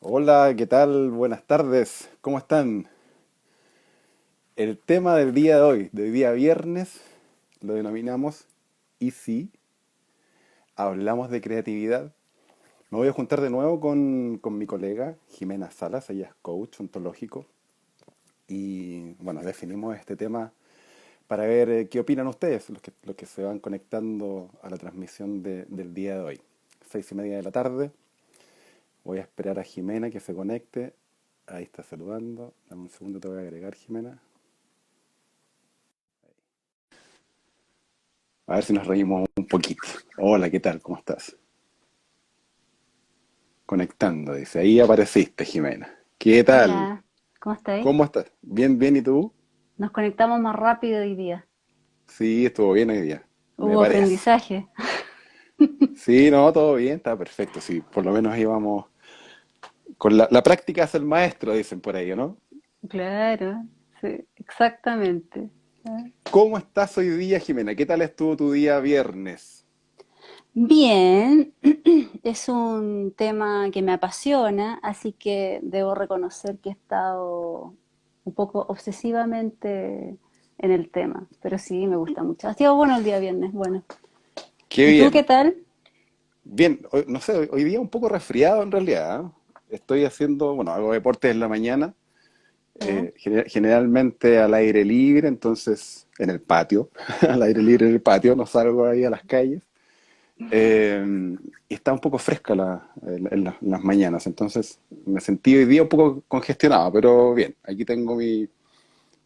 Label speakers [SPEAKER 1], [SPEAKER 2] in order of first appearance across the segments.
[SPEAKER 1] Hola, ¿qué tal? Buenas tardes, ¿cómo están? El tema del día de hoy día viernes, lo denominamos ¿Y si hablamos de creatividad? Me voy a juntar de nuevo con mi colega Jimena Salas, ella es coach ontológico, y bueno, definimos este tema para ver qué opinan ustedes, los que se van conectando a la transmisión del día de hoy. 6:30 de la tarde, voy a esperar a Jimena que se conecte. Ahí está saludando. Dame un segundo, te voy a agregar, Jimena. A ver si nos reímos un poquito. Hola, ¿qué tal? ¿Cómo estás? Conectando, dice. Ahí apareciste, Jimena. ¿Qué tal?
[SPEAKER 2] Hola, ¿cómo estáis?
[SPEAKER 1] ¿Cómo estás? Bien, bien, ¿y tú?
[SPEAKER 2] Nos conectamos más rápido hoy día.
[SPEAKER 1] Sí, estuvo bien hoy día. Me
[SPEAKER 2] Hubo
[SPEAKER 1] parece.
[SPEAKER 2] aprendizaje.
[SPEAKER 1] Sí, no, todo bien, está perfecto. Sí, por lo menos íbamos con la práctica es el maestro, dicen por ahí, ¿no?
[SPEAKER 2] Claro, sí, exactamente. Ah.
[SPEAKER 1] ¿Cómo estás hoy día, Jimena? ¿Qué tal estuvo tu día viernes?
[SPEAKER 2] Bien, es un tema que me apasiona, así que debo reconocer que he estado un poco obsesivamente en el tema, pero sí, me gusta mucho. Ha sido bueno el día viernes, bueno.
[SPEAKER 1] Qué
[SPEAKER 2] ¿Y tú qué
[SPEAKER 1] bien.
[SPEAKER 2] tal?
[SPEAKER 1] Bien, no sé, hoy día un poco resfriado en realidad. ¿Eh? Estoy haciendo, bueno, hago deportes en la mañana.
[SPEAKER 2] ¿Ya?
[SPEAKER 1] Generalmente al aire libre, entonces en el patio, al aire libre en el patio, no salgo ahí a las calles. Y está un poco fresca en las mañanas, entonces me sentí hoy día un poco congestionado, pero bien, aquí tengo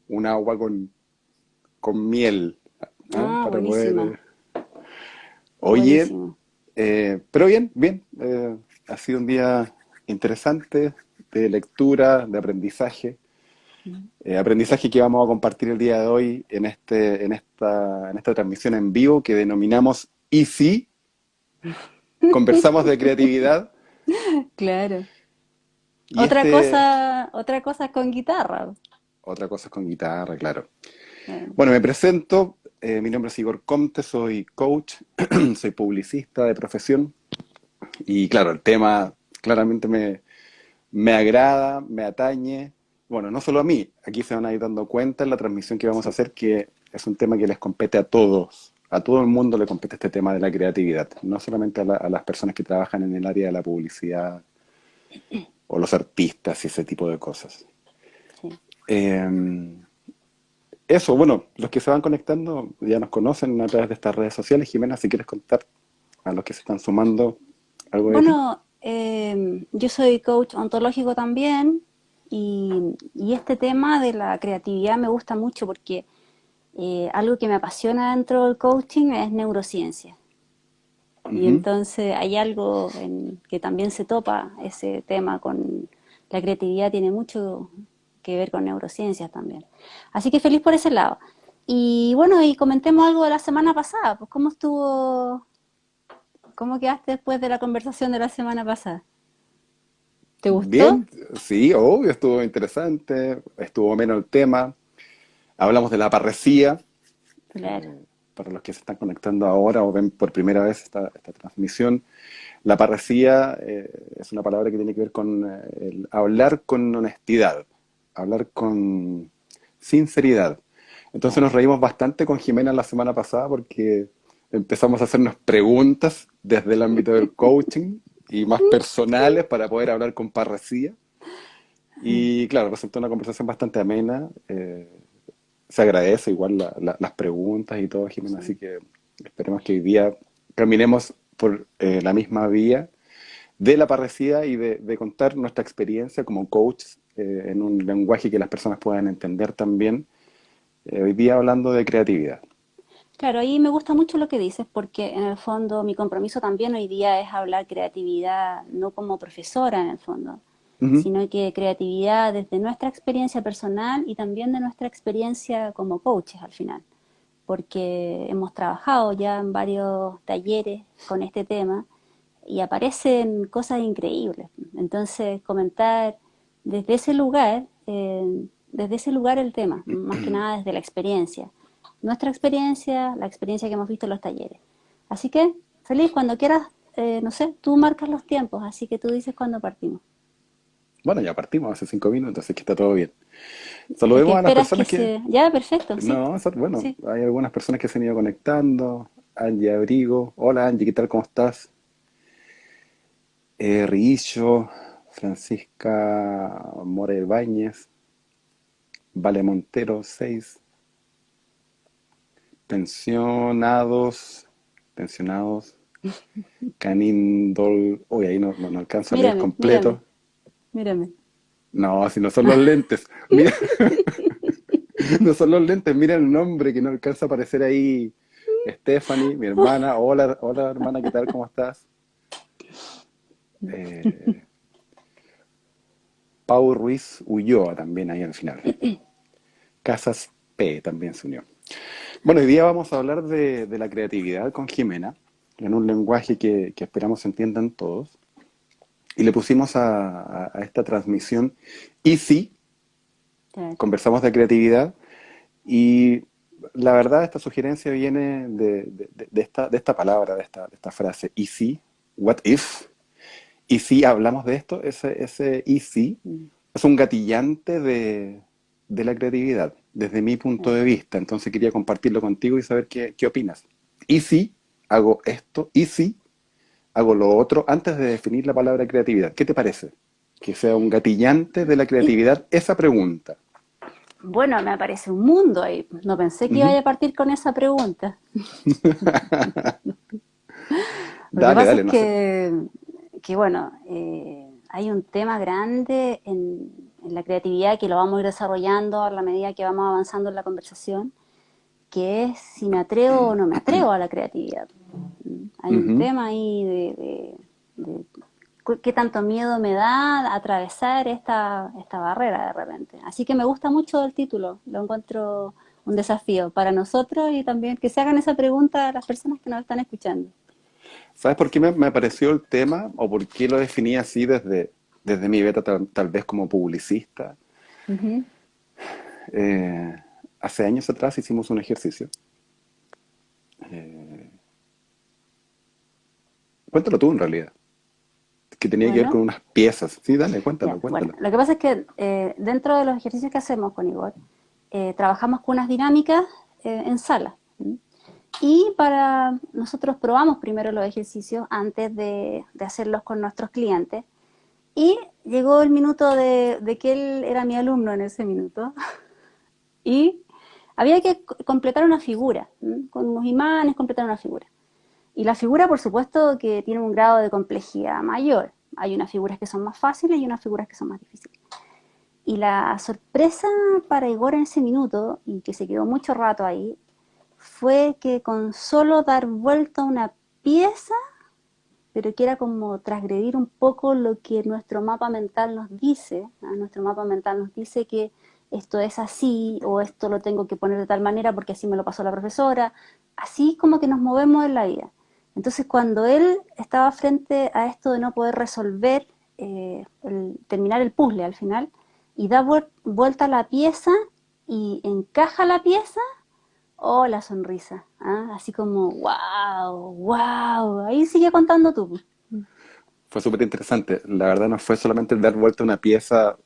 [SPEAKER 1] un agua con miel, ¿ah?
[SPEAKER 2] Ah,
[SPEAKER 1] Para poder...
[SPEAKER 2] buenísima,
[SPEAKER 1] Oye,
[SPEAKER 2] buenísimo.
[SPEAKER 1] pero bien, bien, ha sido un día interesante de lectura, de aprendizaje. Aprendizaje que vamos a compartir el día de hoy en esta transmisión en vivo que denominamos ¿Y si conversamos de creatividad?
[SPEAKER 2] Claro.
[SPEAKER 1] Y este,
[SPEAKER 2] Otra cosa con guitarra.
[SPEAKER 1] otra cosa es con guitarra, claro.
[SPEAKER 2] Claro.
[SPEAKER 1] Bueno, me presento, mi nombre es Igor Comte, soy coach, soy publicista de profesión y claro, el tema claramente me agrada, me atañe. Bueno, no solo a mí, aquí se van a ir dando cuenta en la transmisión que vamos a
[SPEAKER 2] Sí.
[SPEAKER 1] hacer que es un tema que les compete a todos. A todo el mundo le compete este tema de la creatividad, no solamente a las personas que trabajan en el área de la publicidad o los artistas y ese tipo de cosas.
[SPEAKER 2] Sí.
[SPEAKER 1] Eh, Eso, bueno, los que se van conectando ya nos conocen a través de estas redes sociales. Jimena, si quieres contar a los que se están sumando algo de ti.
[SPEAKER 2] Bueno, yo soy coach ontológico también y este tema de la creatividad me gusta mucho porque algo que me apasiona dentro del coaching es neurociencia. Y
[SPEAKER 1] Ujú.
[SPEAKER 2] entonces hay algo en que también se topa ese tema con la creatividad, tiene mucho que ver con neurociencias también. Así que feliz por ese lado. Y bueno, y comentemos algo de la semana pasada, pues cómo estuvo, cómo quedaste después de la conversación de la semana pasada. ¿Te gustó?
[SPEAKER 1] Bien, sí, obvio, estuvo interesante, estuvo menos el tema. Hablamos de la parresía,
[SPEAKER 2] Claro.
[SPEAKER 1] para los que se están conectando ahora o ven por primera vez esta transmisión. La parresía es una palabra que tiene que ver con el hablar con honestidad, hablar con sinceridad. Entonces
[SPEAKER 2] Claro.
[SPEAKER 1] nos reímos bastante con Jimena la semana pasada porque empezamos a hacernos preguntas desde el ámbito del coaching y más personales para poder hablar con parresía. Y claro, resultó una conversación bastante amena. Se agradece igual las preguntas y todo, Jimena,
[SPEAKER 2] Sí.
[SPEAKER 1] así que esperemos que hoy día caminemos por la misma vía de la parresía y de contar nuestra experiencia como coach en un lenguaje que las personas puedan entender también. Hoy día hablando de creatividad.
[SPEAKER 2] Claro, ahí me gusta mucho lo que dices porque en el fondo mi compromiso también hoy día es hablar creatividad no como profesora en el fondo,
[SPEAKER 1] Ujú.
[SPEAKER 2] sino que creatividad desde nuestra experiencia personal y también de nuestra experiencia como coaches al final, porque hemos trabajado ya en varios talleres con este tema y aparecen cosas increíbles. Entonces, comentar desde ese lugar, desde ese lugar el tema, más que nada desde la experiencia. Nuestra experiencia, la experiencia que hemos visto en los talleres. Así que, feliz, cuando quieras, no sé, tú marcas los tiempos, así que tú dices cuando partimos.
[SPEAKER 1] Bueno, ya partimos hace 5 minutos, así que está todo bien.
[SPEAKER 2] Es que
[SPEAKER 1] Saludemos a las
[SPEAKER 2] esperas que
[SPEAKER 1] personas que...
[SPEAKER 2] se... Ya, perfecto, sí,
[SPEAKER 1] No, bueno,
[SPEAKER 2] sí.
[SPEAKER 1] hay algunas personas que se han ido conectando. Angie Abrigo. Hola Angie, ¿qué tal? ¿Cómo estás? Riillo, Francisca More Báñez, Vale Montero 6, pensionados, pensionados, Canindol, uy, ahí no alcanzo a leer
[SPEAKER 2] Mírame, mírame,
[SPEAKER 1] completo.
[SPEAKER 2] mírame.
[SPEAKER 1] No, si no son los lentes. Mira, no son los lentes, mira el nombre que no alcanza a aparecer ahí. Stephanie, mi hermana. Hola, hola hermana, ¿qué tal? ¿Cómo estás? Eh, Pau Ruiz Ulloa también ahí al final. Casas P también se unió. Bueno, hoy día vamos a hablar de la creatividad con Jimena, en un lenguaje que esperamos se entiendan todos. Y le pusimos a esta transmisión Easy,
[SPEAKER 2] Claro.
[SPEAKER 1] conversamos de creatividad. Y la verdad, esta sugerencia viene de esta palabra, de esta frase, ¿y si? ¿What if? ¿Y si hablamos de esto? Ese ¿y si?
[SPEAKER 2] Mm,
[SPEAKER 1] Es un gatillante de la creatividad, desde mi punto
[SPEAKER 2] claro.
[SPEAKER 1] de vista. Entonces quería compartirlo contigo y saber qué opinas. ¿Y si hago esto? ¿Y si hago lo otro? Antes de definir la palabra creatividad, ¿qué te parece? Que sea un gatillante de la
[SPEAKER 2] Y
[SPEAKER 1] creatividad esa pregunta.
[SPEAKER 2] bueno, me aparece un mundo ahí. No pensé que iba
[SPEAKER 1] Ujú.
[SPEAKER 2] a partir con esa pregunta. Lo que
[SPEAKER 1] Dale,
[SPEAKER 2] pasa es
[SPEAKER 1] dale, no sé.
[SPEAKER 2] que bueno, hay un tema grande en la creatividad que lo vamos a ir desarrollando a la medida que vamos avanzando en la conversación, que es si me atrevo o no me atrevo a la creatividad. Hay un
[SPEAKER 1] Ujú.
[SPEAKER 2] tema ahí de qué tanto miedo me da atravesar esta barrera de repente. Así que me gusta mucho el título, lo encuentro un desafío para nosotros y también que se hagan esa pregunta a las personas que nos están escuchando.
[SPEAKER 1] ¿Sabes por qué me pareció el tema o por qué lo definí así desde mi beta, tal vez como publicista?
[SPEAKER 2] Ujú.
[SPEAKER 1] Eh, Hace años atrás hicimos un ejercicio. Cuéntalo tú en realidad, que tenía que ver con
[SPEAKER 2] Bueno,
[SPEAKER 1] unas piezas. Sí, dale, cuéntalo,
[SPEAKER 2] ya, bueno,
[SPEAKER 1] cuéntalo.
[SPEAKER 2] lo que pasa es que dentro de los ejercicios que hacemos con Igor, trabajamos con unas dinámicas en sala. ¿M? Y para nosotros probamos primero los ejercicios antes de hacerlos con nuestros clientes. Y llegó el minuto de que él era mi alumno en ese minuto. Y había que completar una figura, ¿m? Con unos imanes completar una figura. Y la figura, por supuesto, que tiene un grado de complejidad mayor. Hay unas figuras que son más fáciles y unas figuras que son más difíciles. Y la sorpresa para Igor en ese minuto, y que se quedó mucho rato ahí, fue que con solo dar vuelta a una pieza, pero que era como transgredir un poco lo que nuestro mapa mental nos dice, ¿no? Nuestro mapa mental nos dice que esto es así, o esto lo tengo que poner de tal manera porque así me lo pasó la profesora, así como que nos movemos en la vida. Entonces, cuando él estaba frente a esto de no poder resolver, terminar el puzzle al final, y da vuelta a la pieza y encaja la pieza, oh, la sonrisa, ¿ah? Así como, wow, wow, ahí sigue contando tú.
[SPEAKER 1] Fue súper interesante. La verdad no fue solamente el dar vuelta a una pieza,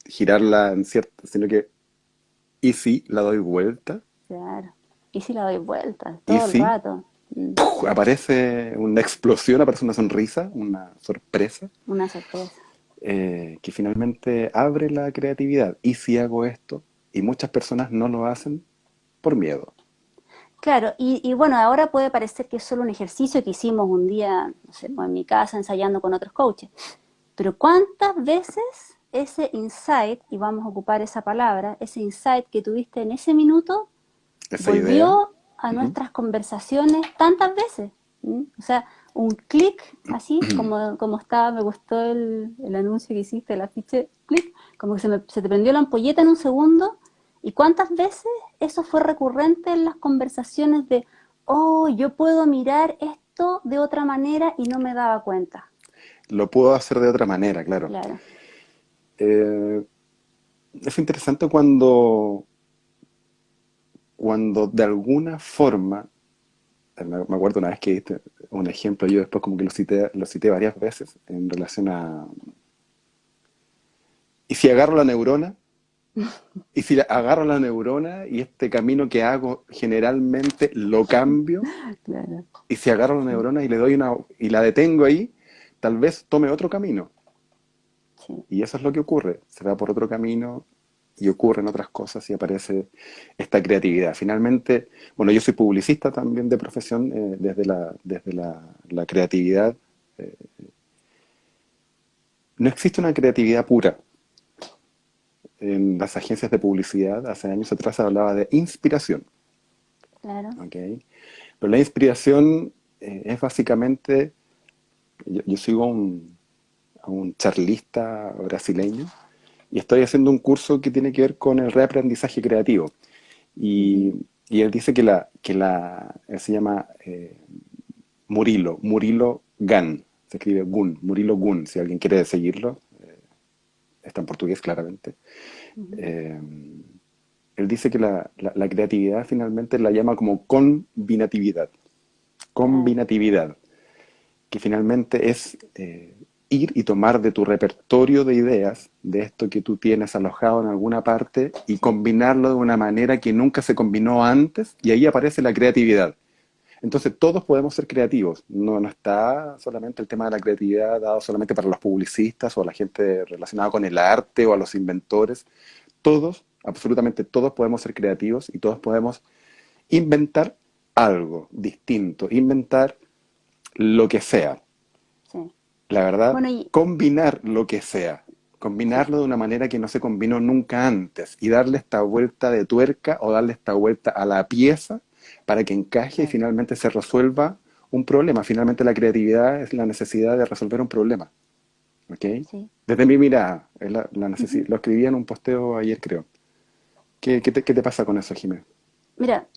[SPEAKER 1] girarla en cierto, sino que, ¿y si la doy vuelta?
[SPEAKER 2] Claro. Y si la doy vuelta
[SPEAKER 1] ¿Y
[SPEAKER 2] todo el
[SPEAKER 1] si
[SPEAKER 2] rato.
[SPEAKER 1] aparece una explosión, aparece una sonrisa, una sorpresa?
[SPEAKER 2] Una sorpresa.
[SPEAKER 1] Que finalmente abre la creatividad. ¿Y si hago esto? Y muchas personas no lo hacen por miedo.
[SPEAKER 2] Claro, y bueno, ahora puede parecer que es solo un ejercicio que hicimos un día, no sé, pues en mi casa ensayando con otros coaches. Pero ¿cuántas veces ese insight, y vamos a ocupar esa palabra, ese insight que tuviste en ese minuto,
[SPEAKER 1] Esa idea.
[SPEAKER 2] volvió a
[SPEAKER 1] Ujú.
[SPEAKER 2] nuestras conversaciones tantas veces? ¿M? O sea, un clic así, como estaba, me gustó el anuncio que hiciste, el afiche, clic, como que se te prendió la ampolleta en un segundo. ¿Y cuántas veces eso fue recurrente en las conversaciones de, oh, yo puedo mirar esto de otra manera y no me daba cuenta?
[SPEAKER 1] Lo puedo hacer de otra manera, claro.
[SPEAKER 2] Claro.
[SPEAKER 1] Eh, es interesante cuando de alguna forma, me acuerdo una vez que diste un ejemplo, yo después como que lo cité varias veces en relación ¿Y si agarro la neurona? ¿Y si agarro la neurona y este camino que hago generalmente lo cambio?
[SPEAKER 2] Claro,
[SPEAKER 1] ¿Y si agarro la
[SPEAKER 2] sí,
[SPEAKER 1] neurona y le doy una y la detengo ahí, tal vez tome otro camino?
[SPEAKER 2] sí,
[SPEAKER 1] Y eso es lo que ocurre. Se va por otro camino y ocurren otras cosas y aparece esta creatividad. Finalmente, bueno, yo soy publicista también de profesión, la creatividad. eh, no existe una creatividad pura. En las agencias de publicidad, hace años atrás se hablaba de inspiración,
[SPEAKER 2] claro.
[SPEAKER 1] ¿ok? Pero la inspiración es básicamente, yo sigo a un charlista brasileño y estoy haciendo un curso que tiene que ver con el reaprendizaje creativo.
[SPEAKER 2] Ujú.
[SPEAKER 1] Y, y él dice él se llama Murilo Gun, se escribe Gun, Murilo Gun, si alguien quiere seguirlo, está en portugués claramente.
[SPEAKER 2] Ujú.
[SPEAKER 1] Eh, Él dice que la creatividad finalmente la llama como combinatividad,
[SPEAKER 2] Claro,
[SPEAKER 1] combinatividad, que finalmente es ir y tomar de tu repertorio de ideas, de esto que tú tienes alojado en alguna parte, y
[SPEAKER 2] sí,
[SPEAKER 1] combinarlo de una manera que nunca se combinó antes, y ahí aparece la creatividad. Entonces todos podemos ser creativos, no está solamente el tema de la creatividad dado solamente para los publicistas o a la gente relacionada con el arte o a los inventores. Todos, absolutamente todos podemos ser creativos y todos podemos inventar algo distinto, inventar lo que sea.
[SPEAKER 2] sí.
[SPEAKER 1] La verdad,
[SPEAKER 2] Bueno, y
[SPEAKER 1] combinar lo que sea,
[SPEAKER 2] sí,
[SPEAKER 1] combinarlo de una manera que no se combinó nunca antes y darle esta vuelta de tuerca o darle esta vuelta a la pieza para que encaje y
[SPEAKER 2] claro,
[SPEAKER 1] finalmente se resuelva un problema. Finalmente la creatividad es la necesidad de resolver un problema. ¿Ok?
[SPEAKER 2] sí.
[SPEAKER 1] Desde mi mirada, es
[SPEAKER 2] Ujú.
[SPEAKER 1] lo escribí en un posteo ayer, creo. ¿Qué te pasa con eso, Jiménez?
[SPEAKER 2] Mira,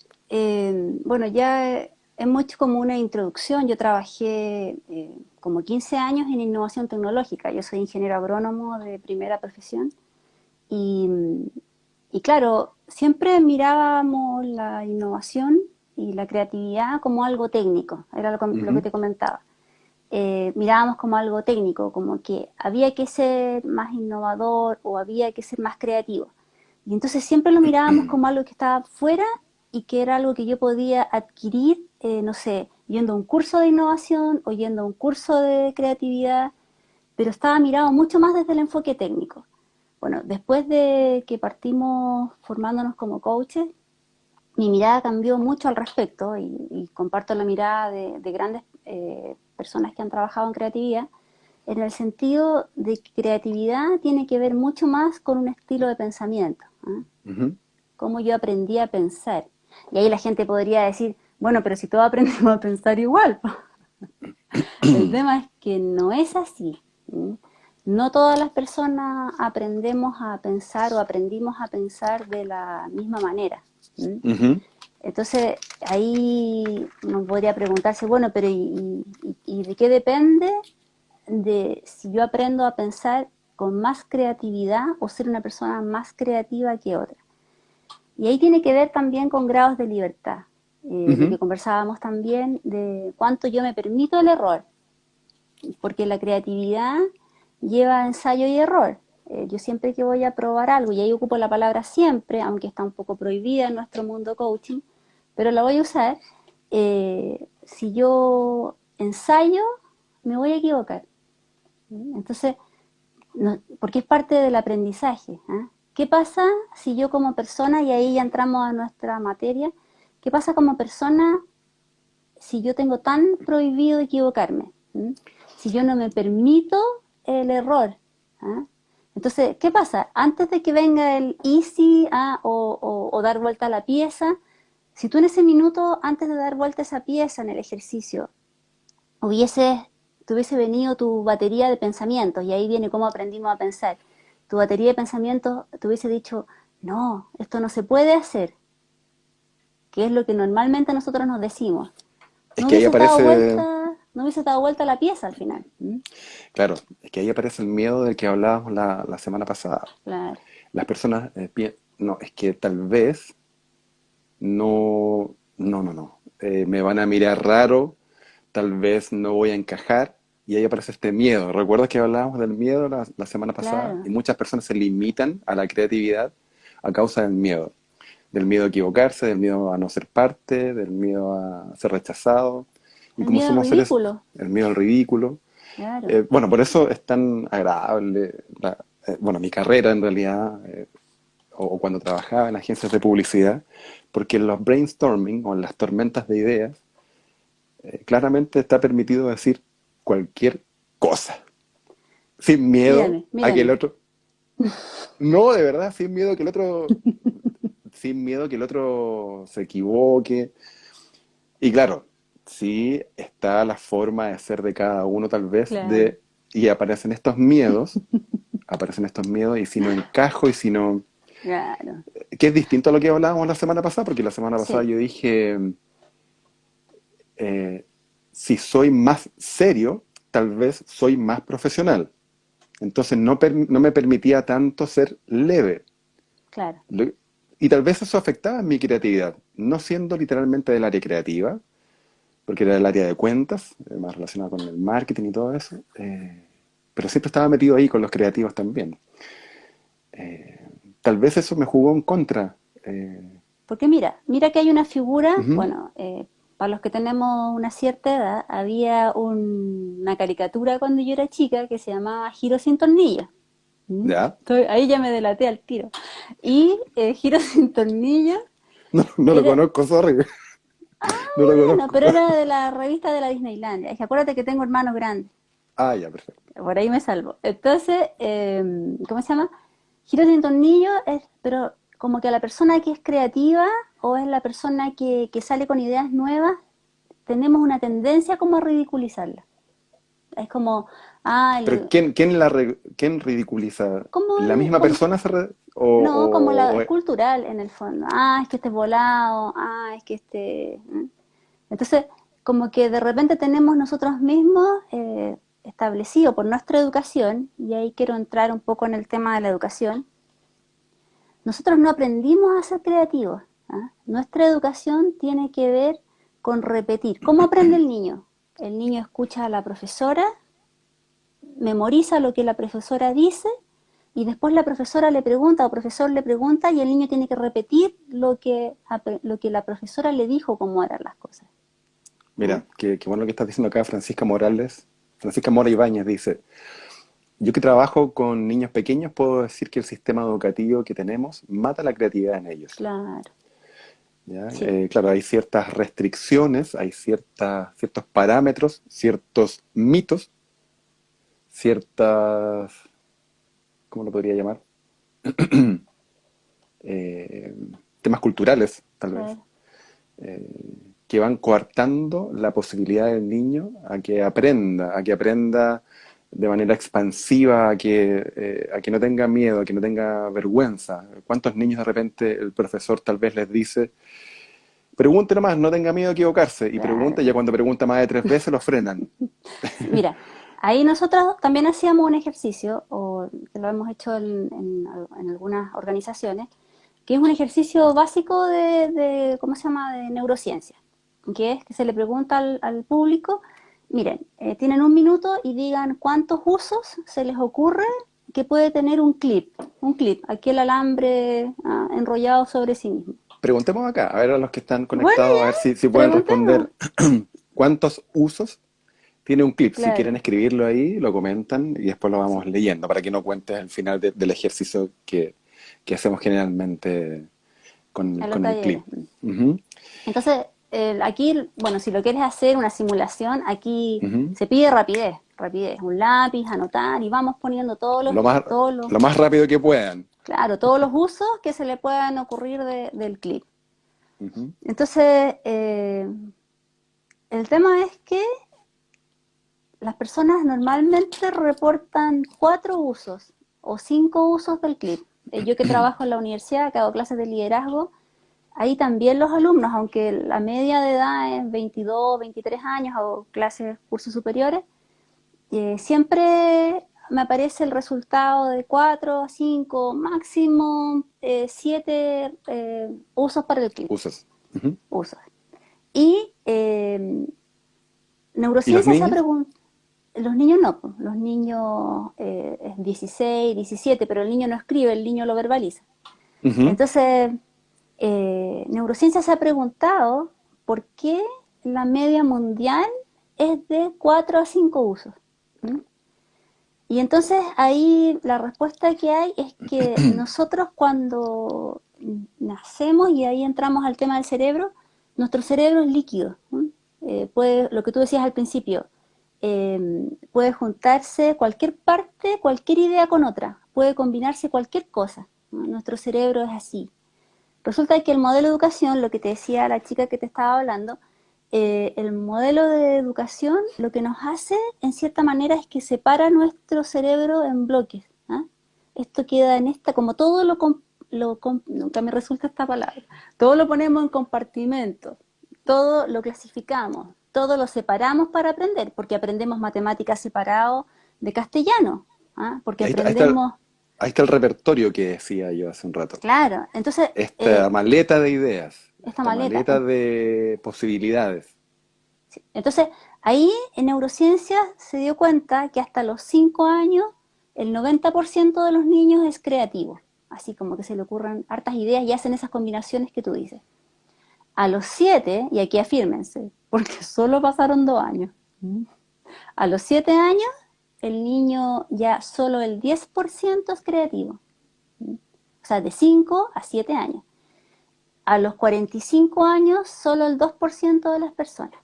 [SPEAKER 2] bueno, ya es mucho como una introducción. Yo trabajé como 15 años en innovación tecnológica. Yo soy ingeniero agrónomo de primera profesión y, y claro, siempre mirábamos la innovación y la creatividad como algo técnico, era lo que
[SPEAKER 1] Ujú.
[SPEAKER 2] te comentaba. Mirábamos como algo técnico, como que había que ser más innovador o había que ser más creativo. Y entonces siempre lo mirábamos como algo que estaba fuera y que era algo que yo podía adquirir, no sé, yendo a un curso de innovación o yendo a un curso de creatividad, pero estaba mirado mucho más desde el enfoque técnico. Bueno, después de que partimos formándonos como coaches, mi mirada cambió mucho al respecto y comparto la mirada de grandes personas que han trabajado en creatividad, en el sentido de que creatividad tiene que ver mucho más con un estilo de pensamiento, ¿eh?
[SPEAKER 1] Ujú.
[SPEAKER 2] Cómo yo aprendí a pensar. Y ahí la gente podría decir, bueno, pero si todos aprendimos a pensar igual. El tema es que no es así. ¿Sí? No todas las personas aprendemos a pensar o aprendimos a pensar de la misma manera. ¿Sí?
[SPEAKER 1] Ujú.
[SPEAKER 2] Entonces, ahí uno podría preguntarse, bueno, pero ¿y de qué depende de si yo aprendo a pensar con más creatividad o ser una persona más creativa que otra? Y ahí tiene que ver también con grados de libertad. Lo
[SPEAKER 1] Ujú.
[SPEAKER 2] que conversábamos también de cuánto yo me permito el error, porque la creatividad lleva ensayo y error. Yo siempre que voy a probar algo, y ahí ocupo la palabra siempre, aunque está un poco prohibida en nuestro mundo coaching, pero la voy a usar, si yo ensayo, me voy a equivocar. Entonces, no, porque es parte del aprendizaje. ¿Eh? ¿Qué pasa si yo como persona, y ahí ya entramos a nuestra materia, qué pasa como persona si yo tengo tan prohibido equivocarme? ¿Mm? Si yo no me permito el error. ¿Ah? Entonces, ¿qué pasa? Antes de que venga el easy o dar vuelta a la pieza, si tú en ese minuto, antes de dar vuelta a esa pieza en el ejercicio, hubiese, te hubiese venido tu batería de pensamientos, y ahí viene cómo aprendimos a pensar, tu batería de pensamientos te hubiese dicho, no, esto no se puede hacer, que es lo que normalmente nosotros nos decimos.
[SPEAKER 1] Es que ahí aparece,
[SPEAKER 2] No hubiese dado vuelta la pieza al final. ¿Mm?
[SPEAKER 1] claro, es que ahí aparece el miedo del que hablábamos la semana pasada.
[SPEAKER 2] Claro,
[SPEAKER 1] Las personas, no, es que tal vez no, me van a mirar raro, tal vez no voy a encajar, y ahí aparece este miedo. ¿Recuerdas que hablábamos del miedo la semana pasada? Y
[SPEAKER 2] Claro.
[SPEAKER 1] muchas personas se limitan a la creatividad a causa del miedo a equivocarse, del miedo a no ser parte, del miedo a ser rechazado. Y
[SPEAKER 2] El
[SPEAKER 1] como
[SPEAKER 2] miedo al
[SPEAKER 1] somos seres,
[SPEAKER 2] ridículo.
[SPEAKER 1] el miedo al ridículo.
[SPEAKER 2] Claro.
[SPEAKER 1] Bueno, por eso es tan agradable, bueno, mi carrera en realidad, o cuando trabajaba en agencias de publicidad, porque en los brainstorming o en las tormentas de ideas, claramente está permitido decir cualquier cosa, sin miedo
[SPEAKER 2] Mírame,
[SPEAKER 1] a que el
[SPEAKER 2] mírame.
[SPEAKER 1] otro, no, de verdad, sin miedo a que el otro, sin miedo a que el otro se equivoque. Y claro, sí está la forma de ser de cada uno tal vez
[SPEAKER 2] Claro,
[SPEAKER 1] y aparecen estos miedos y si no encajo y si no,
[SPEAKER 2] claro.
[SPEAKER 1] que es distinto a lo que hablábamos la semana pasada, porque la semana pasada
[SPEAKER 2] Sí,
[SPEAKER 1] yo dije, eh, si soy más serio, tal vez soy más profesional. Entonces no me permitía tanto ser leve.
[SPEAKER 2] claro.
[SPEAKER 1] Lo- y tal vez eso afectaba mi creatividad, no siendo literalmente del área creativa, porque era del área de cuentas, más relacionado con el marketing y todo eso, pero siempre estaba metido ahí con los creativos también. Tal vez eso me jugó en contra.
[SPEAKER 2] Porque mira que hay una figura,
[SPEAKER 1] Ujú.
[SPEAKER 2] bueno, para los que tenemos una cierta edad, había una caricatura cuando yo era chica que se llamaba Giro sin tornillo. ¿Mm?
[SPEAKER 1] ¿Ya?
[SPEAKER 2] Ahí ya me delaté al tiro. Y Giro sin tornillo
[SPEAKER 1] No, no lo
[SPEAKER 2] era,
[SPEAKER 1] conozco, sorry. No lo
[SPEAKER 2] bueno,
[SPEAKER 1] conozco.
[SPEAKER 2] pero era de la revista de la Disneylandia. Es que acuérdate que tengo hermanos grandes.
[SPEAKER 1] Ah, ya, perfecto.
[SPEAKER 2] Por ahí me salvo. Entonces, ¿cómo se llama? Giro sin tornillo es, pero como que a la persona que es creativa o es la persona que sale con ideas nuevas, tenemos una tendencia como a ridiculizarla. Es como, ah,
[SPEAKER 1] Pero ¿quién ridiculiza? ¿La misma
[SPEAKER 2] como,
[SPEAKER 1] persona
[SPEAKER 2] no, como la,
[SPEAKER 1] o-
[SPEAKER 2] es cultural en el fondo. Ah, es que este es volado, ah, es que este... Entonces, como que de repente tenemos nosotros mismos establecido por nuestra educación, y ahí quiero entrar un poco en el tema de la educación, nosotros no aprendimos a ser creativos. ¿Ah? Nuestra educación tiene que ver con repetir. ¿Cómo aprende el niño? El niño escucha a la profesora, memoriza lo que la profesora dice y después la profesora le pregunta o profesor le pregunta y el niño tiene que repetir lo que la profesora le dijo cómo eran las cosas. ¿Ah?
[SPEAKER 1] Mira, qué bueno lo que estás diciendo acá, Francisca Morales. Francisca Mora Ibáñez dice, yo que trabajo con niños pequeños puedo decir que el sistema educativo que tenemos mata la creatividad en ellos.
[SPEAKER 2] Claro,
[SPEAKER 1] ¿Ya?
[SPEAKER 2] sí,
[SPEAKER 1] Claro, hay ciertas restricciones, hay ciertos parámetros, ciertos mitos, ciertas, ¿cómo lo podría llamar? Eh, Temas culturales, tal vez,
[SPEAKER 2] claro.
[SPEAKER 1] que van coartando la posibilidad del niño a que aprenda de manera expansiva, a que no tenga miedo, a que no tenga vergüenza. ¿Cuántos niños de repente el profesor tal vez les dice, pregunte nomás, no tenga miedo a equivocarse? Y pregunta, y ya
[SPEAKER 2] Claro.
[SPEAKER 1] cuando pregunta más de 3 veces los frenan.
[SPEAKER 2] Sí, mira, ahí nosotros también hacíamos un ejercicio, o que lo hemos hecho en algunas organizaciones, que es un ejercicio básico ¿cómo se llama?, de neurociencia, que es que se le pregunta al público, miren, tienen un minuto y digan cuántos usos se les ocurre que puede tener un clip, aquel alambre enrollado sobre sí mismo.
[SPEAKER 1] Preguntemos acá, a ver a los que están
[SPEAKER 2] Bueno,
[SPEAKER 1] conectados, a ver
[SPEAKER 2] ya,
[SPEAKER 1] si pueden
[SPEAKER 2] preguntemos.
[SPEAKER 1] responder cuántos usos tiene un clip. Si quieren
[SPEAKER 2] Claro,
[SPEAKER 1] escribirlo ahí, lo comentan y después lo vamos
[SPEAKER 2] sí,
[SPEAKER 1] leyendo para que no cuentes al final del ejercicio que hacemos generalmente
[SPEAKER 2] a los
[SPEAKER 1] con el
[SPEAKER 2] talleres.
[SPEAKER 1] clip. Ujú,
[SPEAKER 2] Entonces, aquí, bueno, si lo quieres hacer una simulación, aquí
[SPEAKER 1] ujú.
[SPEAKER 2] se pide rapidez, rapidez, un lápiz, anotar y vamos poniendo todos los,
[SPEAKER 1] Lo más rápido que puedan.
[SPEAKER 2] claro, todos los usos que se le puedan ocurrir del clip.
[SPEAKER 1] Ujú.
[SPEAKER 2] Entonces, el tema es que las personas normalmente reportan 4 usos o 5 usos del clip. Yo que trabajo en la universidad, que hago clases de liderazgo, ahí también los alumnos, aunque la media de edad es 22, 23 años, hago clases, cursos superiores, siempre me aparece el resultado de 4, 5, máximo 7 usos para el clip.
[SPEAKER 1] Usas. Ujú.
[SPEAKER 2] Usos. Y
[SPEAKER 1] ¿Y los
[SPEAKER 2] neurociencia se ha
[SPEAKER 1] niños?
[SPEAKER 2] preguntado, los niños no, pues, los niños es 16, 17, pero el niño no escribe, el niño lo verbaliza.
[SPEAKER 1] Ujú.
[SPEAKER 2] Entonces, neurociencia se ha preguntado por qué la media mundial es de 4 a 5 usos. ¿Mm? Y entonces ahí la respuesta que hay es que nosotros cuando nacemos, y ahí entramos al tema del cerebro, nuestro cerebro es líquido. ¿No? Lo que tú decías al principio, puede juntarse cualquier parte, cualquier idea con otra, puede combinarse cualquier cosa. ¿No? Nuestro cerebro es así. Resulta que el modelo de educación, lo que te decía la chica que te estaba hablando, el modelo de educación lo que nos hace, en cierta manera, es que separa nuestro cerebro en bloques. ¿Ah? Esto queda en esta, como todo nunca me resulta esta palabra, todo lo ponemos en compartimentos, todo lo clasificamos, todo lo separamos para aprender, porque aprendemos matemáticas separado de castellano, ¿ah? Porque
[SPEAKER 1] Ahí está, ahí está,
[SPEAKER 2] aprendemos,
[SPEAKER 1] ahí está el repertorio que decía yo hace un rato.
[SPEAKER 2] claro, entonces,
[SPEAKER 1] Esta maleta de ideas,
[SPEAKER 2] esta
[SPEAKER 1] esta
[SPEAKER 2] maleta.
[SPEAKER 1] maleta de posibilidades.
[SPEAKER 2] Entonces, ahí en neurociencia se dio cuenta que hasta los 5 años el 90% de los niños es creativo, así como que se le ocurren hartas ideas y hacen esas combinaciones que tú dices. A los 7, y aquí afírmense, porque solo pasaron 2 años, a los 7 años el niño ya solo el 10% es creativo, o sea, de 5 a 7 años. A los 45 años, solo el 2% de las personas.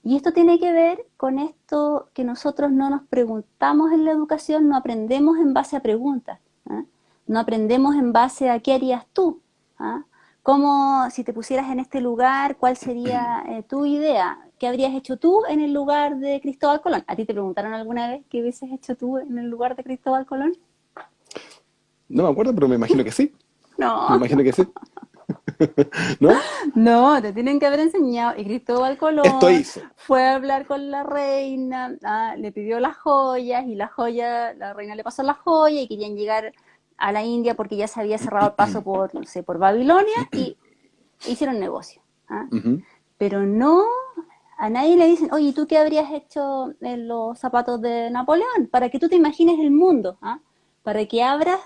[SPEAKER 2] Y esto tiene que ver con esto que nosotros no nos preguntamos en la educación, no aprendemos en base a preguntas. ¿Ah? No aprendemos en base a qué harías tú. ¿Ah? Como si te pusieras en este lugar, ¿cuál sería tu idea? ¿Qué habrías hecho tú en el lugar de Cristóbal Colón? ¿A ti te preguntaron alguna vez qué hubieses hecho tú en el lugar de Cristóbal Colón?
[SPEAKER 1] No me acuerdo, pero me imagino que sí. Me
[SPEAKER 2] No,
[SPEAKER 1] imagino que sí. ¿No?
[SPEAKER 2] no, te tienen que haber enseñado. Y Cristóbal
[SPEAKER 1] Esto
[SPEAKER 2] Colón
[SPEAKER 1] hizo.
[SPEAKER 2] fue a hablar con la reina, le pidió las joyas y la reina le pasó las joyas y querían llegar a la India porque ya se había cerrado el paso por, no sé, por Babilonia y hicieron negocio. ¿Ah?
[SPEAKER 1] Ujú.
[SPEAKER 2] Pero no, a nadie le dicen, oye, ¿tú qué habrías hecho en los zapatos de Napoleón? Para que tú te imagines el mundo, ¿ah? Para que abras,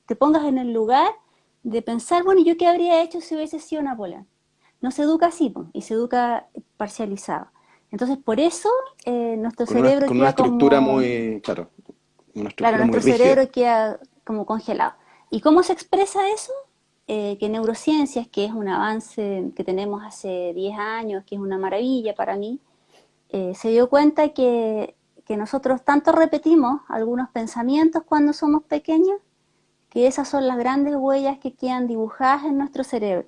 [SPEAKER 2] te pongas en el lugar de pensar, bueno, ¿y yo qué habría hecho si hubiese sido Napoleón? No se educa así, po, y se educa parcializado. Entonces, por eso nuestro cerebro
[SPEAKER 1] Con una
[SPEAKER 2] queda
[SPEAKER 1] estructura
[SPEAKER 2] como,
[SPEAKER 1] muy, claro, una
[SPEAKER 2] claro,
[SPEAKER 1] estructura muy
[SPEAKER 2] nuestro
[SPEAKER 1] rígida.
[SPEAKER 2] cerebro queda como congelado. ¿Y cómo se expresa eso? Que neurociencias, que es un avance que tenemos hace 10 años, que es una maravilla para mí, se dio cuenta que nosotros tanto repetimos algunos pensamientos cuando somos pequeños, que esas son las grandes huellas que quedan dibujadas en nuestro cerebro.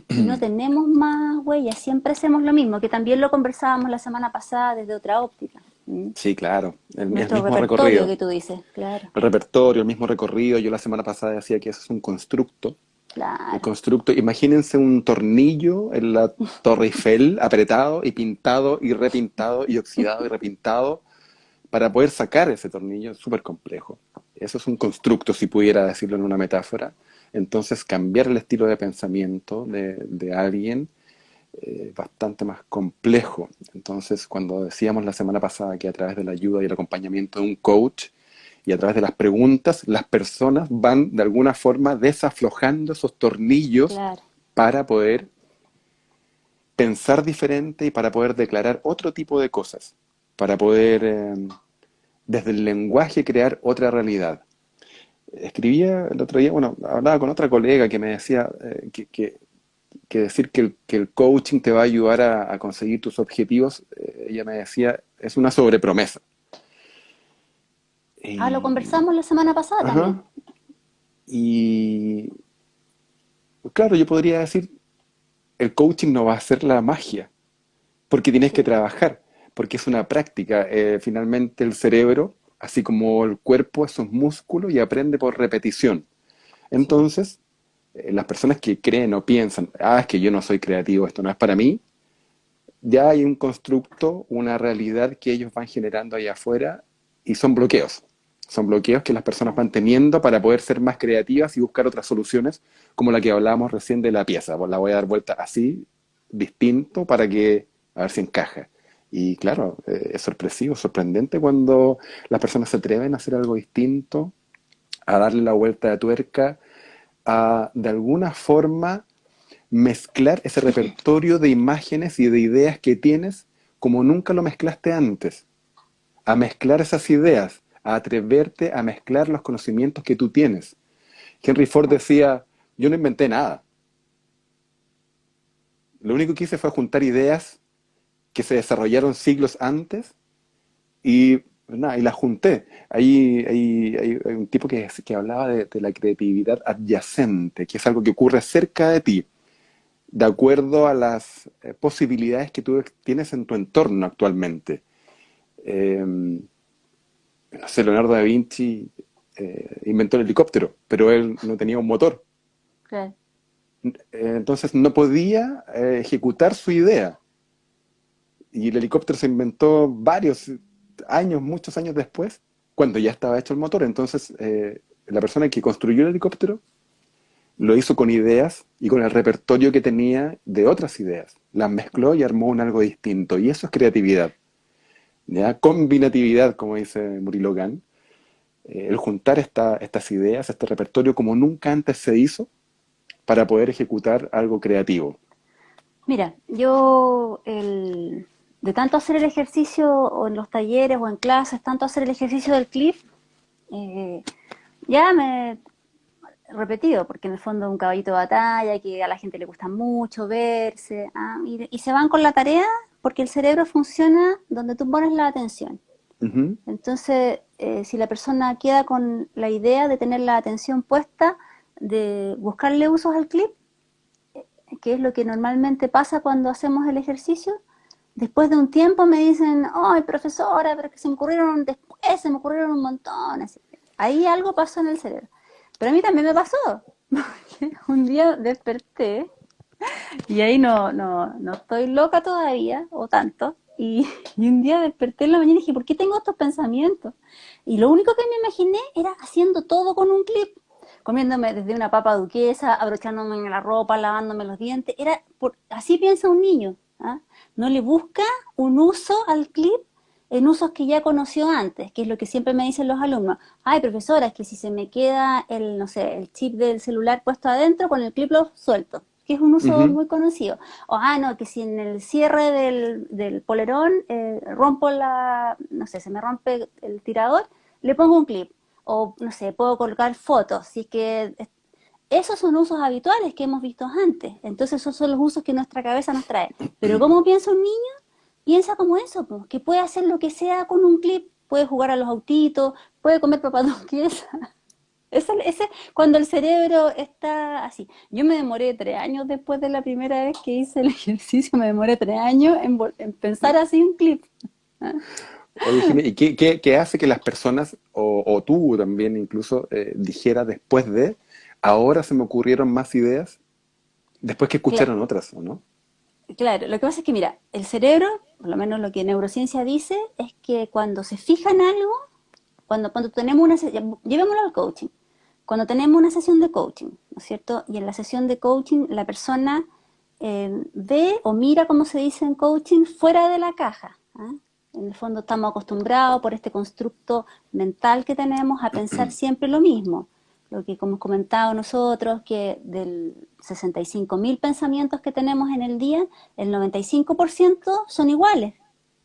[SPEAKER 2] Y no tenemos más huellas, siempre hacemos lo mismo, que también lo conversábamos la semana pasada desde otra óptica. ¿Mm?
[SPEAKER 1] Sí, claro, el
[SPEAKER 2] Nuestro
[SPEAKER 1] mismo
[SPEAKER 2] repertorio
[SPEAKER 1] recorrido.
[SPEAKER 2] que tú dices, claro,
[SPEAKER 1] El repertorio, el mismo recorrido. Yo la semana pasada decía que eso es un constructo. El
[SPEAKER 2] claro,
[SPEAKER 1] constructo, imagínense un tornillo en la Torre Eiffel apretado y pintado y repintado y oxidado y repintado para poder sacar ese tornillo. Es súper complejo. Eso es un constructo, si pudiera decirlo en una metáfora. Entonces, cambiar el estilo de pensamiento de alguien es bastante más complejo. Entonces, cuando decíamos la semana pasada que a través de la ayuda y el acompañamiento de un coach y a través de las preguntas, las personas van de alguna forma desaflojando esos tornillos
[SPEAKER 2] claro.
[SPEAKER 1] para poder pensar diferente y para poder declarar otro tipo de cosas, para poder desde el lenguaje crear otra realidad. Escribía el otro día, bueno, hablaba con otra colega que me decía que decir que el coaching te va a ayudar a conseguir tus objetivos, ella me decía, es una sobrepromesa.
[SPEAKER 2] Lo
[SPEAKER 1] Y,
[SPEAKER 2] conversamos la semana pasada también.
[SPEAKER 1] ajá, y claro, yo podría decir, el coaching no va a ser la magia, porque tienes que
[SPEAKER 2] Sí,
[SPEAKER 1] trabajar, porque es una práctica. Finalmente el cerebro, así como el cuerpo, es un músculo y aprende por repetición.
[SPEAKER 2] sí,
[SPEAKER 1] Entonces, las personas que creen o piensan, es que yo no soy creativo, esto no es para mí, ya hay un constructo, una realidad que ellos van generando ahí afuera y son bloqueos. Son bloqueos que las personas
[SPEAKER 2] claro.
[SPEAKER 1] van teniendo para poder ser más creativas y buscar otras soluciones, como la que hablábamos recién de la pieza. Pues la voy a dar vuelta así, distinto, para que, a ver si encaja. Y claro, es sorpresivo, sorprendente cuando las personas se atreven a hacer algo distinto, a darle la vuelta de tuerca, a de alguna forma mezclar ese repertorio de imágenes y de ideas que tienes como nunca lo mezclaste antes, a mezclar esas ideas, a atreverte a mezclar los conocimientos que tú tienes. Henry Ford
[SPEAKER 2] Claro.
[SPEAKER 1] decía, yo no inventé nada, lo único que hice fue juntar ideas que se desarrollaron siglos antes y, nada, y las junté. Hay un tipo que hablaba de la creatividad adyacente, que es algo que ocurre cerca de ti, de acuerdo a las posibilidades que tú tienes en tu entorno actualmente. No sé, Leonardo da Vinci inventó el helicóptero, pero él no tenía un motor.
[SPEAKER 2] Claro.
[SPEAKER 1] Entonces no podía ejecutar su idea. Y el helicóptero se inventó varios años, muchos años después, cuando ya estaba hecho el motor. Entonces, la persona que construyó el helicóptero lo hizo con ideas y con el repertorio que tenía de otras ideas. Las mezcló y armó un algo distinto. Y eso es creatividad, ¿ya? Combinatividad, como dice Murilo Gant. El juntar estas ideas, este repertorio como nunca antes se hizo para poder ejecutar algo creativo.
[SPEAKER 2] Mira, yo de tanto hacer el ejercicio o en los talleres o en clases, tanto hacer el ejercicio del clip, eh, ya me he repetido, porque en el fondo es un caballito de batalla que a la gente le gusta mucho verse, y se van con la tarea porque el cerebro funciona donde tú pones la atención.
[SPEAKER 1] Ujú.
[SPEAKER 2] Entonces, si la persona queda con la idea de tener la atención puesta, de buscarle usos al clip, que es lo que normalmente pasa cuando hacemos el ejercicio, después de un tiempo me dicen, ay, profesora, pero que se me ocurrieron después, se me ocurrieron un montón. Así. Ahí algo pasó en el cerebro. Pero a mí también me pasó. Un día desperté y ahí no estoy loca todavía, o tanto. Y un día desperté en la mañana y dije, ¿por qué tengo estos pensamientos? Y lo único que me imaginé era haciendo todo con un clip, comiéndome desde una papa duquesa, abrochándome la ropa, lavándome los dientes. Así piensa un niño. ¿Ah? No le busca un uso al clip en usos que ya conoció antes, que es lo que siempre me dicen los alumnos. Ay, profesora, es que si se me queda el, no sé, el chip del celular puesto adentro, con el clip lo suelto, que es un uso
[SPEAKER 1] Ujú.
[SPEAKER 2] muy conocido. O, no, que si en el cierre del polerón rompo no sé, se me rompe el tirador, le pongo un clip. O, no sé, puedo colocar fotos. Si es que esos son usos habituales que hemos visto antes. Entonces esos son los usos que nuestra cabeza nos trae. Pero ¿cómo piensa un niño? Piensa como eso, pues, que puede hacer lo que sea con un clip. Puede jugar a los autitos, puede comer papas duquesas. Cuando el cerebro está así. Yo me demoré 3 años después de la primera vez que hice el ejercicio, me demoré 3 años en pensar así un clip. ¿Ah?
[SPEAKER 1] Oye, Jimmy, ¿y qué hace que las personas, o tú también incluso, dijeras después de, ahora se me ocurrieron más ideas, después que
[SPEAKER 2] Cla-
[SPEAKER 1] escucharon otras, ¿o no?
[SPEAKER 2] Claro, lo que pasa es que, mira, el cerebro, por lo menos lo que neurociencia dice, es que cuando se fija en algo, cuando tenemos llevémoslo al coaching, cuando tenemos una sesión de coaching, ¿no es cierto? Y en la sesión de coaching la persona ve o mira, como se dice en coaching, fuera de la caja. ¿Ah? En el fondo estamos acostumbrados por este constructo mental que tenemos a pensar siempre lo mismo. Lo que como hemos comentado nosotros, que del 65.000 pensamientos que tenemos en el día, el 95% son iguales.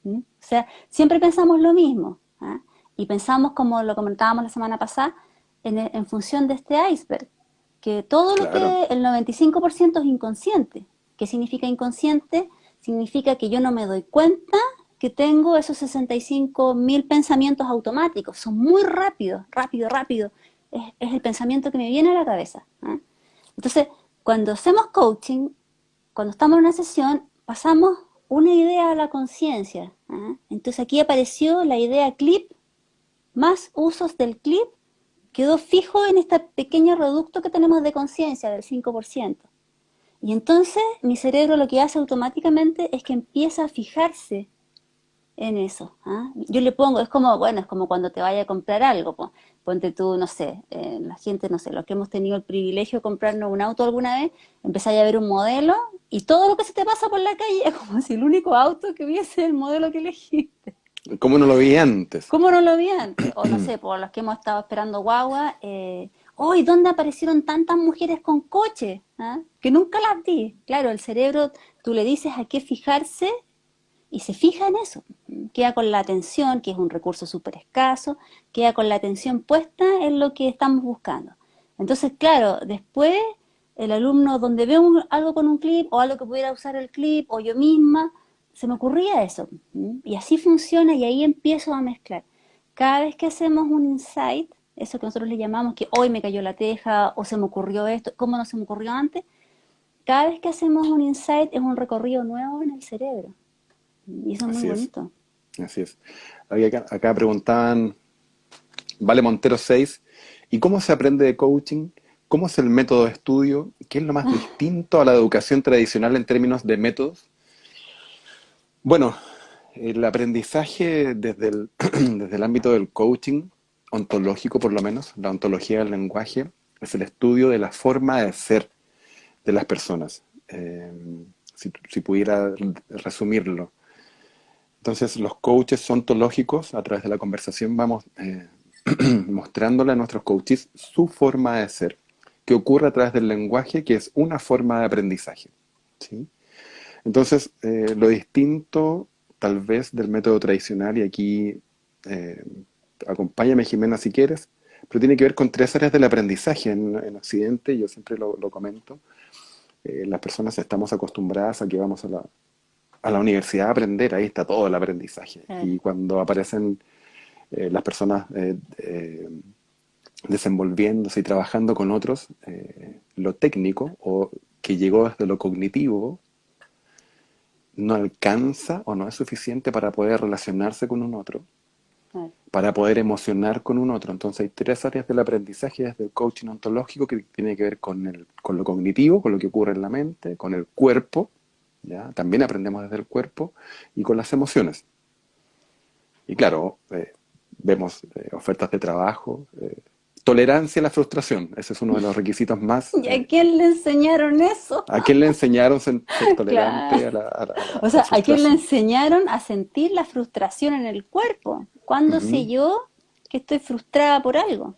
[SPEAKER 2] ¿Mm? O sea, siempre pensamos lo mismo. ¿Ah? Y pensamos, como lo comentábamos la semana pasada, en función de este iceberg, que todo lo
[SPEAKER 1] Claro.
[SPEAKER 2] que el 95% es inconsciente. ¿Qué significa inconsciente? Significa que yo no me doy cuenta que tengo esos 65.000 pensamientos automáticos. Son muy rápidos, rápido, rápido. Es el pensamiento que me viene a la cabeza. ¿Eh? Entonces, cuando hacemos coaching, cuando estamos en una sesión, pasamos una idea a la conciencia. ¿Eh? Entonces aquí apareció la idea clip, más usos del clip, quedó fijo en este pequeño reducto que tenemos de conciencia del 5%. Y entonces mi cerebro lo que hace automáticamente es que empieza a fijarse en eso. ¿Ah? Yo le pongo, es como, bueno, es como cuando te vaya a comprar algo. Po. Ponte tú, no sé, la gente, no sé, los que hemos tenido el privilegio de comprarnos un auto alguna vez, empezáis a ver un modelo y todo lo que se te pasa por la calle es como si el único auto que hubiese el modelo que elegiste.
[SPEAKER 1] ¿Cómo no lo vi antes?
[SPEAKER 2] ¿Cómo no lo vi antes? O no sé, por los que hemos estado esperando guagua, hoy, ¿dónde aparecieron tantas mujeres con coche? ¿Ah? Que nunca las vi. Claro, el cerebro, tú le dices a qué fijarse y se fija en eso. Queda con la atención, que es un recurso súper escaso, queda con la atención puesta en lo que estamos buscando. Entonces, claro, después el alumno donde ve algo con un clip o algo que pudiera usar el clip o yo misma, se me ocurría eso. Y así funciona y ahí empiezo a mezclar. Cada vez que hacemos un insight, eso que nosotros le llamamos que hoy me cayó la teja o se me ocurrió esto, ¿cómo no se me ocurrió antes? Cada vez que hacemos un insight es un recorrido nuevo en el cerebro. Y eso es muy
[SPEAKER 1] Así es,
[SPEAKER 2] bonito.
[SPEAKER 1] así es. Acá preguntaban, Vale Montero 6, ¿y cómo se aprende de coaching? ¿Cómo es el método de estudio? ¿Qué es lo más distinto a la educación tradicional en términos de métodos? Bueno, el aprendizaje desde el ámbito del coaching, ontológico por lo menos, la ontología del lenguaje, es el estudio de la forma de ser de las personas, si pudiera resumirlo. Entonces, los coaches ontológicos, a través de la conversación, vamos mostrándole a nuestros coaches su forma de ser, que ocurre a través del lenguaje, que es una forma de aprendizaje. ¿Sí? Entonces, lo distinto tal vez del método tradicional, y aquí eh, acompáñame Jimena si quieres, pero tiene que ver con tres áreas del aprendizaje en Occidente, yo siempre lo comento. Las personas estamos acostumbradas a que vamos a la universidad a aprender, ahí está todo el aprendizaje.
[SPEAKER 2] Claro.
[SPEAKER 1] Y cuando aparecen las personas desenvolviéndose y trabajando con otros, lo técnico o que llegó desde lo cognitivo no alcanza o no es suficiente para poder relacionarse con un otro,
[SPEAKER 2] Claro.
[SPEAKER 1] para poder emocionar con un otro. Entonces hay tres áreas del aprendizaje desde el coaching ontológico que tiene que ver con lo cognitivo, con lo que ocurre en la mente, con el cuerpo, ¿ya? También aprendemos desde el cuerpo, y con las emociones. Y claro, vemos ofertas de trabajo, tolerancia a la frustración, ese es uno de los requisitos más.
[SPEAKER 2] ¿Y a quién le enseñaron eso?
[SPEAKER 1] ¿A quién le enseñaron ser tolerante
[SPEAKER 2] Claro.
[SPEAKER 1] a
[SPEAKER 2] O
[SPEAKER 1] a la
[SPEAKER 2] sea, ¿a quién le
[SPEAKER 1] frustración?
[SPEAKER 2] enseñaron a sentir la frustración en el cuerpo? ¿Cuándo sé
[SPEAKER 1] Ujú.
[SPEAKER 2] yo que estoy frustrada por algo?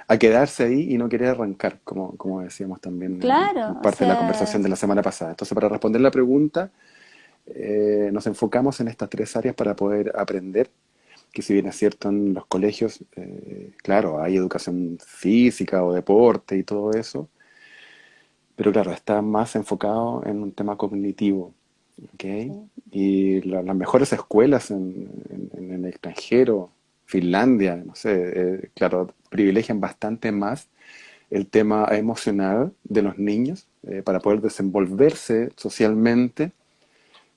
[SPEAKER 1] A quedarse ahí y no querer arrancar, como decíamos también en
[SPEAKER 2] Claro, o
[SPEAKER 1] parte de la conversación
[SPEAKER 2] sea,
[SPEAKER 1] de la semana pasada. Entonces, para responder la pregunta, nos enfocamos en estas tres áreas para poder aprender, que si bien es cierto en los colegios, claro, hay educación física o deporte y todo eso, pero claro, está más enfocado en un tema cognitivo, ¿ok?
[SPEAKER 2] sí.
[SPEAKER 1] Y las mejores escuelas en el extranjero, Finlandia, no sé, claro, privilegian bastante más el tema emocional de los niños para poder desenvolverse socialmente,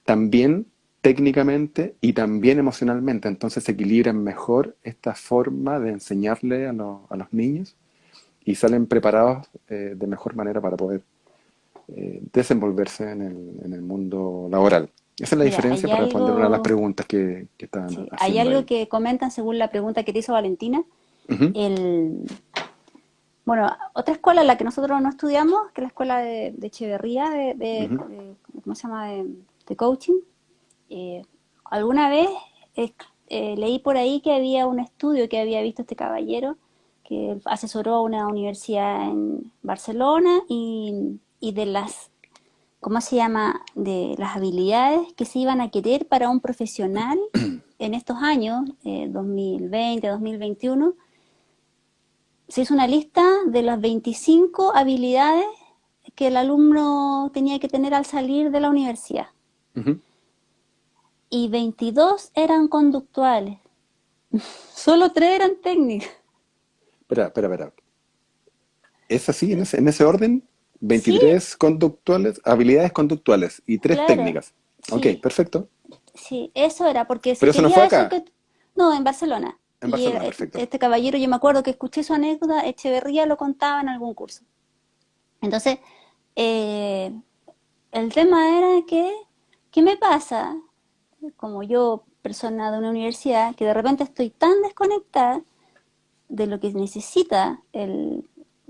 [SPEAKER 1] también técnicamente y también emocionalmente. Entonces equilibran mejor esta forma de enseñarle a los niños y salen preparados de mejor manera para poder desenvolverse en el mundo laboral. Esa es la
[SPEAKER 2] Mira,
[SPEAKER 1] diferencia para responder una de las preguntas que estaban
[SPEAKER 2] sí, hay
[SPEAKER 1] haciendo
[SPEAKER 2] algo
[SPEAKER 1] ahí.
[SPEAKER 2] que comentan según la pregunta que te hizo Valentina.
[SPEAKER 1] Ujú,
[SPEAKER 2] El, bueno, otra escuela en la que nosotros no estudiamos, que es la escuela de Echeverría,
[SPEAKER 1] ujú.
[SPEAKER 2] ¿cómo se llama? De coaching. Eh, alguna vez leí por ahí que había un estudio que había visto este caballero que asesoró a una universidad en Barcelona y de las, ¿cómo se llama? De las habilidades que se iban a querer para un profesional en estos años, 2020, 2021, se hizo una lista de las 25 habilidades que el alumno tenía que tener al salir de la universidad.
[SPEAKER 1] Ujú.
[SPEAKER 2] Y 22 eran conductuales. Solo 3 eran técnicas.
[SPEAKER 1] Espera, espera, espera. ¿Es así en ese orden?
[SPEAKER 2] Sí,
[SPEAKER 1] 23 conductuales, habilidades conductuales y tres
[SPEAKER 2] claro.
[SPEAKER 1] técnicas. Ok,
[SPEAKER 2] Sí,
[SPEAKER 1] perfecto.
[SPEAKER 2] sí, eso era, porque se
[SPEAKER 1] Pero eso no fue
[SPEAKER 2] quería eso
[SPEAKER 1] acá,
[SPEAKER 2] que... No, en Barcelona.
[SPEAKER 1] en
[SPEAKER 2] Y
[SPEAKER 1] Barcelona, perfecto.
[SPEAKER 2] este caballero, yo me acuerdo que escuché su anécdota, Echeverría lo contaba en algún curso. Entonces, eh, el tema era que, ¿qué me pasa? Como yo, persona de una universidad, que de repente estoy tan desconectada de lo que necesita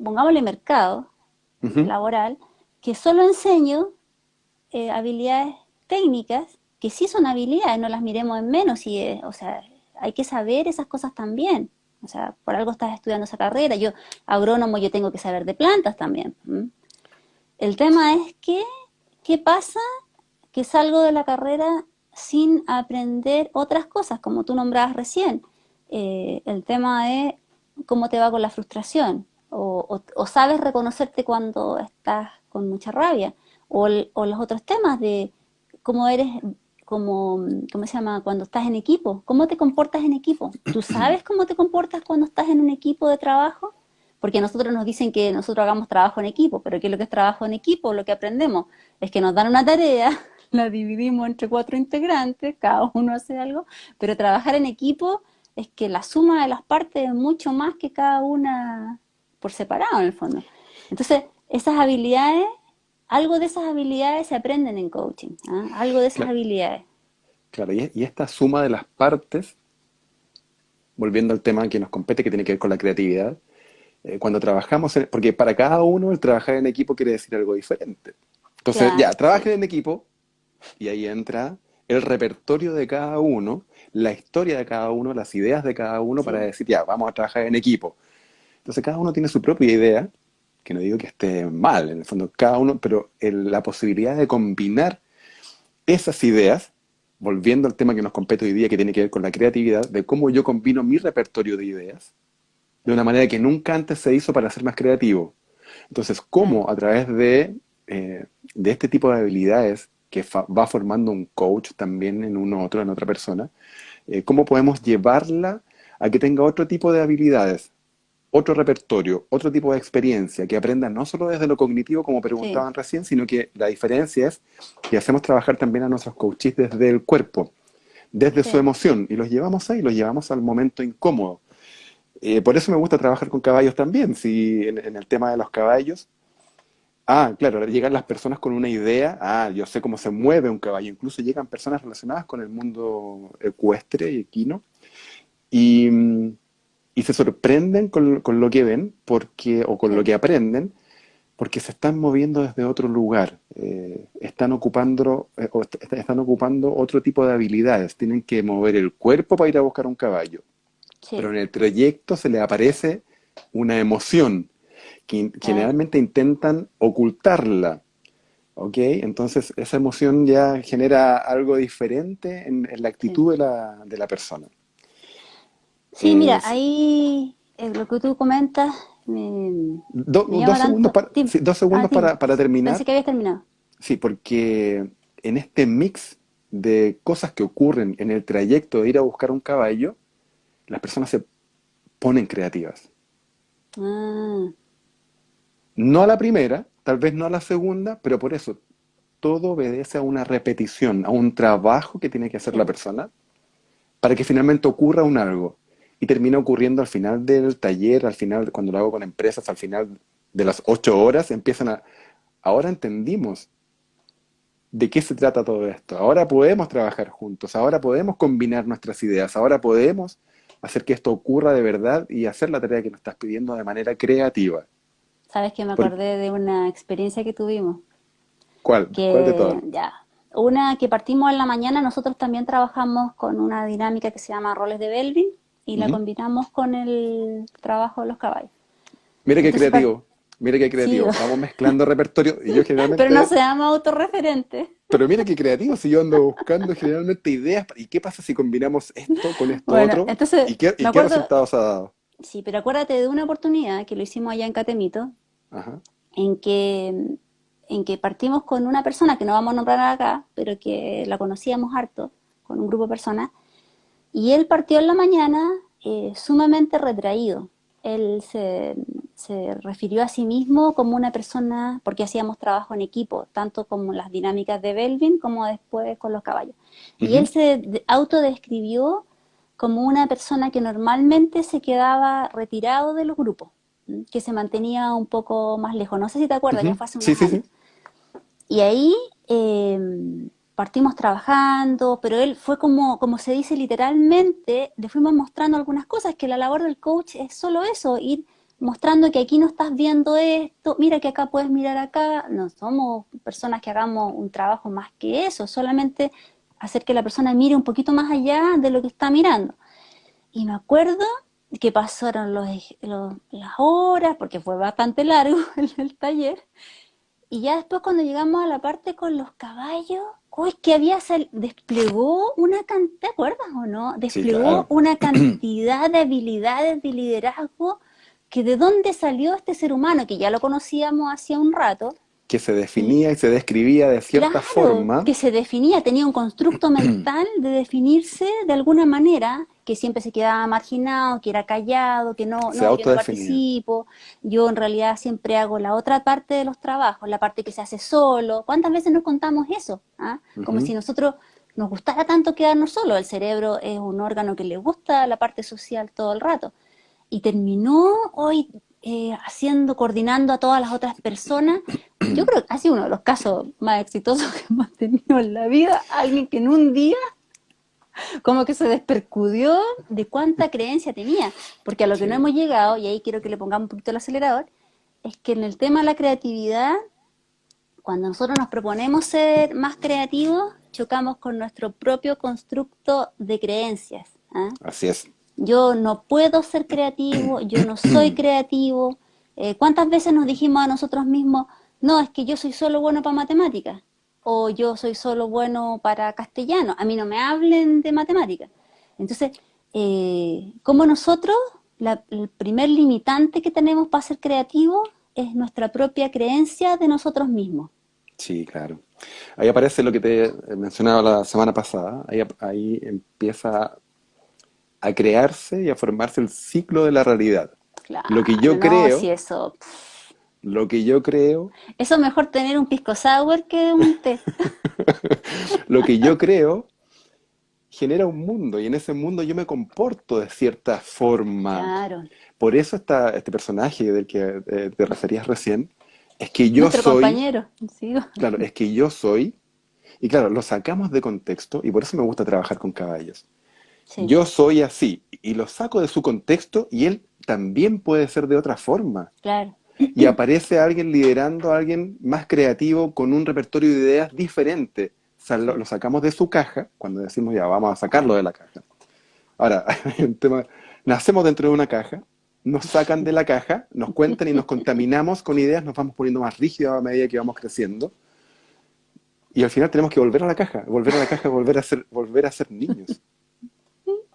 [SPEAKER 2] pongámosle mercado
[SPEAKER 1] Ujú.
[SPEAKER 2] laboral, que solo enseño habilidades técnicas, que sí son habilidades, no las miremos en menos, o sea, hay que saber esas cosas también. O sea, por algo estás estudiando esa carrera. Yo, agrónomo, yo tengo que saber de plantas también. ¿M? El tema es que, ¿qué pasa? Que salgo de la carrera sin aprender otras cosas, como tú nombrabas recién. El tema de cómo te va con la frustración, o sabes reconocerte cuando estás con mucha rabia, o los otros temas de cómo eres, ¿cómo se llama? Cuando estás en equipo, ¿cómo te comportas en equipo? ¿Tú sabes cómo te comportas cuando estás en un equipo de trabajo? Porque a nosotros nos dicen que nosotros hagamos trabajo en equipo, pero ¿qué es lo que es trabajo en equipo? Lo que aprendemos es que nos dan una tarea, la dividimos entre 4 integrantes, cada uno hace algo, pero trabajar en equipo es que la suma de las partes es mucho más que cada una por separado en el fondo. Entonces, esas habilidades, algo de esas habilidades se aprenden en coaching, ¿ah? Algo de esas
[SPEAKER 1] Claro,
[SPEAKER 2] habilidades.
[SPEAKER 1] claro, y esta suma de las partes, volviendo al tema que nos compete, que tiene que ver con la creatividad, cuando trabajamos, porque para cada uno el trabajar en equipo quiere decir algo diferente. Entonces, ya,
[SPEAKER 2] Claro, sí,
[SPEAKER 1] trabajen en equipo y ahí entra el repertorio de cada uno, la historia de cada uno, las ideas de cada uno para
[SPEAKER 2] sí,
[SPEAKER 1] decir, ya, vamos a trabajar en equipo. Entonces, cada uno tiene su propia idea, que no digo que esté mal, en el fondo, cada uno, pero la posibilidad de combinar esas ideas, volviendo al tema que nos compete hoy día, que tiene que ver con la creatividad, de cómo yo combino mi repertorio de ideas de una manera que nunca antes se hizo para ser más creativo. Entonces,
[SPEAKER 2] claro.
[SPEAKER 1] cómo a través de este tipo de habilidades que va formando un coach también en uno otro, en otra persona, cómo podemos llevarla a que tenga otro tipo de habilidades, otro repertorio, otro tipo de experiencia, que aprenda no solo desde lo cognitivo, como
[SPEAKER 2] Sí,
[SPEAKER 1] preguntaban recién, sino que la diferencia es que hacemos trabajar también a nuestros coaches desde el cuerpo, desde su
[SPEAKER 2] sí,
[SPEAKER 1] emoción, y los llevamos ahí, los llevamos al momento incómodo. Por eso me gusta trabajar con caballos también, si en el tema de los caballos. Ah, claro, llegan las personas con una idea, yo sé cómo se mueve un caballo, incluso llegan personas relacionadas con el mundo ecuestre y equino, y, y se sorprenden con lo que ven, o con lo
[SPEAKER 2] sí.
[SPEAKER 1] que aprenden, porque se están moviendo desde otro lugar, están ocupando otro tipo de habilidades, tienen que mover el cuerpo para ir a buscar un caballo, pero
[SPEAKER 2] Sí.
[SPEAKER 1] en el trayecto se les aparece una emoción que
[SPEAKER 2] Claro.
[SPEAKER 1] generalmente intentan ocultarla, ¿ok? Entonces esa emoción ya genera algo diferente en la
[SPEAKER 2] Sí.
[SPEAKER 1] actitud de la persona.
[SPEAKER 2] Sí, mira,
[SPEAKER 1] Es-
[SPEAKER 2] ahí lo que tú comentas me
[SPEAKER 1] dos
[SPEAKER 2] llama
[SPEAKER 1] segundos
[SPEAKER 2] tanto.
[SPEAKER 1] para,
[SPEAKER 2] Dime,
[SPEAKER 1] sí, 2 segundos
[SPEAKER 2] dime.
[SPEAKER 1] para
[SPEAKER 2] Pensé
[SPEAKER 1] terminar.
[SPEAKER 2] que habías terminado.
[SPEAKER 1] Sí, porque en este mix de cosas que ocurren en el trayecto de ir a buscar un caballo, las personas se ponen creativas.
[SPEAKER 2] Ah,
[SPEAKER 1] No a la primera, tal vez no a la segunda, pero por eso todo obedece a una repetición, a un trabajo que tiene que hacer la
[SPEAKER 2] sí,
[SPEAKER 1] persona para que finalmente ocurra un algo. Y termina ocurriendo al final del taller, al final, cuando lo hago con empresas, al final de las 8 horas, ahora entendimos de qué se trata todo esto. Ahora podemos trabajar juntos, ahora podemos combinar nuestras ideas, ahora podemos hacer que esto ocurra de verdad y hacer la tarea que nos estás pidiendo de manera creativa.
[SPEAKER 2] sabes que me
[SPEAKER 1] ¿Por
[SPEAKER 2] acordé de una experiencia que tuvimos,
[SPEAKER 1] cuál? ¿Cuál de
[SPEAKER 2] que
[SPEAKER 1] todas?
[SPEAKER 2] ya, una que partimos en la mañana, nosotros también trabajamos con una dinámica que se llama roles de Belvin y la
[SPEAKER 1] Ujú.
[SPEAKER 2] combinamos con el trabajo de los caballos.
[SPEAKER 1] Mira qué
[SPEAKER 2] Entonces,
[SPEAKER 1] creativo, mira qué
[SPEAKER 2] sí,
[SPEAKER 1] creativo. Vamos mezclando repertorio y yo
[SPEAKER 2] pero no
[SPEAKER 1] generalmente.
[SPEAKER 2] seamos autorreferentes.
[SPEAKER 1] Pero mira qué creativo, si yo ando buscando generalmente ideas, ¿y qué pasa si combinamos esto con esto
[SPEAKER 2] Bueno,
[SPEAKER 1] otro?
[SPEAKER 2] entonces,
[SPEAKER 1] ¿Y qué,
[SPEAKER 2] me
[SPEAKER 1] y qué
[SPEAKER 2] acuerdo,
[SPEAKER 1] resultados ha dado?
[SPEAKER 2] sí, pero acuérdate de una oportunidad que lo hicimos allá en Catemito,
[SPEAKER 1] Ajá.
[SPEAKER 2] en que, en que partimos con una persona que no vamos a nombrar acá, pero que la conocíamos harto, con un grupo de personas, y él partió en la mañana sumamente retraído. Él se refirió a sí mismo como una persona, porque hacíamos trabajo en equipo, tanto como las dinámicas de Belvin como después con los caballos. Y él
[SPEAKER 1] Ujú.
[SPEAKER 2] se autodescribió como una persona que normalmente se quedaba retirado de los grupos, que se mantenía un poco más lejos. No sé si te acuerdas, ya
[SPEAKER 1] Ujú.
[SPEAKER 2] fue hace
[SPEAKER 1] Sí,
[SPEAKER 2] unos
[SPEAKER 1] sí,
[SPEAKER 2] años.
[SPEAKER 1] sí.
[SPEAKER 2] Y ahí partimos trabajando, pero él fue como se dice literalmente, le fuimos mostrando algunas cosas, que la labor del coach es solo eso, ir mostrando que aquí no estás viendo esto, mira que acá puedes mirar acá, no somos personas que hagamos un trabajo más que eso, solamente hacer que la persona mire un poquito más allá de lo que está mirando. Y me acuerdo que pasaron las horas, porque fue bastante largo el taller, y ya después cuando llegamos a la parte con los caballos, uy, que desplegó una cantidad, ¿te acuerdas o no?
[SPEAKER 1] Sí,
[SPEAKER 2] Desplegó
[SPEAKER 1] claro.
[SPEAKER 2] una cantidad de habilidades de liderazgo, que de dónde salió este ser humano, que ya lo conocíamos hacía un rato,
[SPEAKER 1] Que se
[SPEAKER 2] y
[SPEAKER 1] definía y se describía de cierta
[SPEAKER 2] claro,
[SPEAKER 1] forma,
[SPEAKER 2] que se definía, tenía un constructo mental de definirse de alguna manera, que siempre se quedaba marginado, que era callado, que
[SPEAKER 1] se
[SPEAKER 2] yo no
[SPEAKER 1] autodefinía.
[SPEAKER 2] participo, yo en realidad siempre hago la otra parte de los trabajos, la parte que se hace solo. ¿Cuántas veces nos contamos eso? ¿Ah? Como
[SPEAKER 1] Ujú.
[SPEAKER 2] si nosotros nos gustara tanto quedarnos solos. El cerebro es un órgano que le gusta la parte social todo el rato. Y terminó hoy coordinando a todas las otras personas. Yo creo que ha sido uno de los casos más exitosos que hemos tenido en la vida. Alguien que en un día como que se despercudió de cuánta creencia tenía. Porque a lo que no
[SPEAKER 1] Sí,
[SPEAKER 2] hemos llegado, y ahí quiero que le pongamos un poquito el acelerador, es que en el tema de la creatividad, cuando nosotros nos proponemos ser más creativos, chocamos con nuestro propio constructo de creencias. ¿Ah?
[SPEAKER 1] así es.
[SPEAKER 2] Yo no puedo ser creativo, yo no soy creativo. ¿Cuántas veces nos dijimos a nosotros mismos, no, es que yo soy solo bueno para matemáticas? O yo soy solo bueno para castellano, a mí no me hablen de matemáticas. Entonces, como nosotros, el primer limitante que tenemos para ser creativos es nuestra propia creencia de nosotros mismos.
[SPEAKER 1] Sí, claro. Ahí aparece lo que te mencionaba la semana pasada. Ahí empieza a crearse y a formarse el ciclo de la realidad. Lo que
[SPEAKER 2] Claro,
[SPEAKER 1] yo
[SPEAKER 2] no, si
[SPEAKER 1] creo,
[SPEAKER 2] eso,
[SPEAKER 1] lo que yo creo,
[SPEAKER 2] eso es mejor tener un pisco sour que un té.
[SPEAKER 1] lo que yo creo genera un mundo y en ese mundo yo me comporto de cierta forma.
[SPEAKER 2] Claro,
[SPEAKER 1] Por eso este personaje del que te referías recién, es que yo
[SPEAKER 2] nuestro
[SPEAKER 1] soy,
[SPEAKER 2] compañero, ¿sí?
[SPEAKER 1] claro, es que yo soy, y claro, lo sacamos de contexto y por eso me gusta trabajar con caballos.
[SPEAKER 2] Sí,
[SPEAKER 1] Yo soy así y lo saco de su contexto y él también puede ser de otra forma.
[SPEAKER 2] claro.
[SPEAKER 1] Y aparece alguien liderando a alguien más creativo con un repertorio de ideas diferente. O sea, lo
[SPEAKER 2] Sí.
[SPEAKER 1] sacamos de su caja cuando decimos ya vamos a sacarlo de la caja. Ahora, hay un tema, nacemos dentro de una caja, nos sacan de la caja, nos cuentan y nos contaminamos con ideas, nos vamos poniendo más rígidos a medida que vamos creciendo y al final tenemos que volver a la caja, volver a ser niños,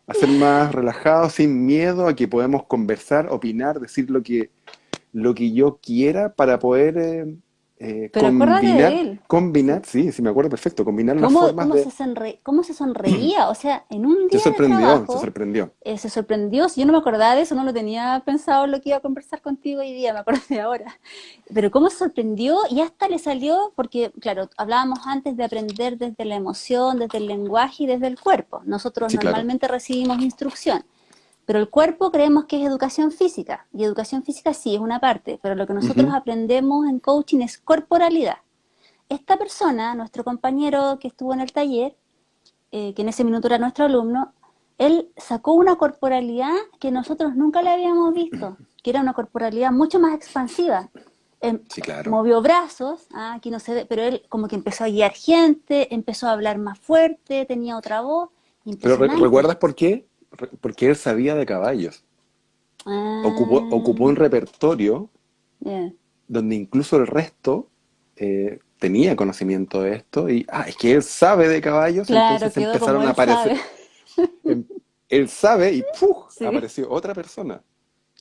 [SPEAKER 1] a ser más relajados, sin miedo, a que podemos conversar, opinar, decir lo que yo quiera para poder
[SPEAKER 2] Pero acuérdate de él.
[SPEAKER 1] combinar,
[SPEAKER 2] Sí.
[SPEAKER 1] sí, sí me acuerdo perfecto, combinar las
[SPEAKER 2] ¿Cómo,
[SPEAKER 1] formas
[SPEAKER 2] cómo
[SPEAKER 1] de...
[SPEAKER 2] cómo se sonreía? O sea, en un
[SPEAKER 1] Se
[SPEAKER 2] día de
[SPEAKER 1] sorprendió, se
[SPEAKER 2] trabajo
[SPEAKER 1] sorprendió.
[SPEAKER 2] se sorprendió. Si yo no me acordaba de eso, no lo tenía pensado en lo que iba a conversar contigo hoy día, me acordé ahora. Pero cómo se sorprendió y hasta le salió, porque, claro, hablábamos antes de aprender desde la emoción, desde el lenguaje y desde el cuerpo. Nosotros
[SPEAKER 1] Sí, claro.
[SPEAKER 2] normalmente recibimos instrucción. Pero el cuerpo creemos que es educación física, y educación física sí es una parte, pero lo que nosotros
[SPEAKER 1] Ujú.
[SPEAKER 2] aprendemos en coaching es corporalidad. Esta persona, nuestro compañero que estuvo en el taller, que en ese minuto era nuestro alumno, él sacó una corporalidad que nosotros nunca le habíamos visto, que era una corporalidad mucho más expansiva.
[SPEAKER 1] Sí, claro.
[SPEAKER 2] Movió brazos, aquí no se ve, pero él como que empezó a guiar gente, empezó a hablar más fuerte, tenía otra voz,
[SPEAKER 1] Pero
[SPEAKER 2] impresionante.
[SPEAKER 1] ¿recuerdas por qué? Porque él sabía de caballos. Ocupó un
[SPEAKER 2] Ah,
[SPEAKER 1] repertorio
[SPEAKER 2] yeah.
[SPEAKER 1] donde incluso el resto tenía conocimiento de esto y, es que él sabe de caballos,
[SPEAKER 2] Claro,
[SPEAKER 1] entonces
[SPEAKER 2] quedó como
[SPEAKER 1] empezaron a
[SPEAKER 2] él sabe.
[SPEAKER 1] aparecer. em- Él sabe y ¡puf!
[SPEAKER 2] Sí,
[SPEAKER 1] Apareció otra persona.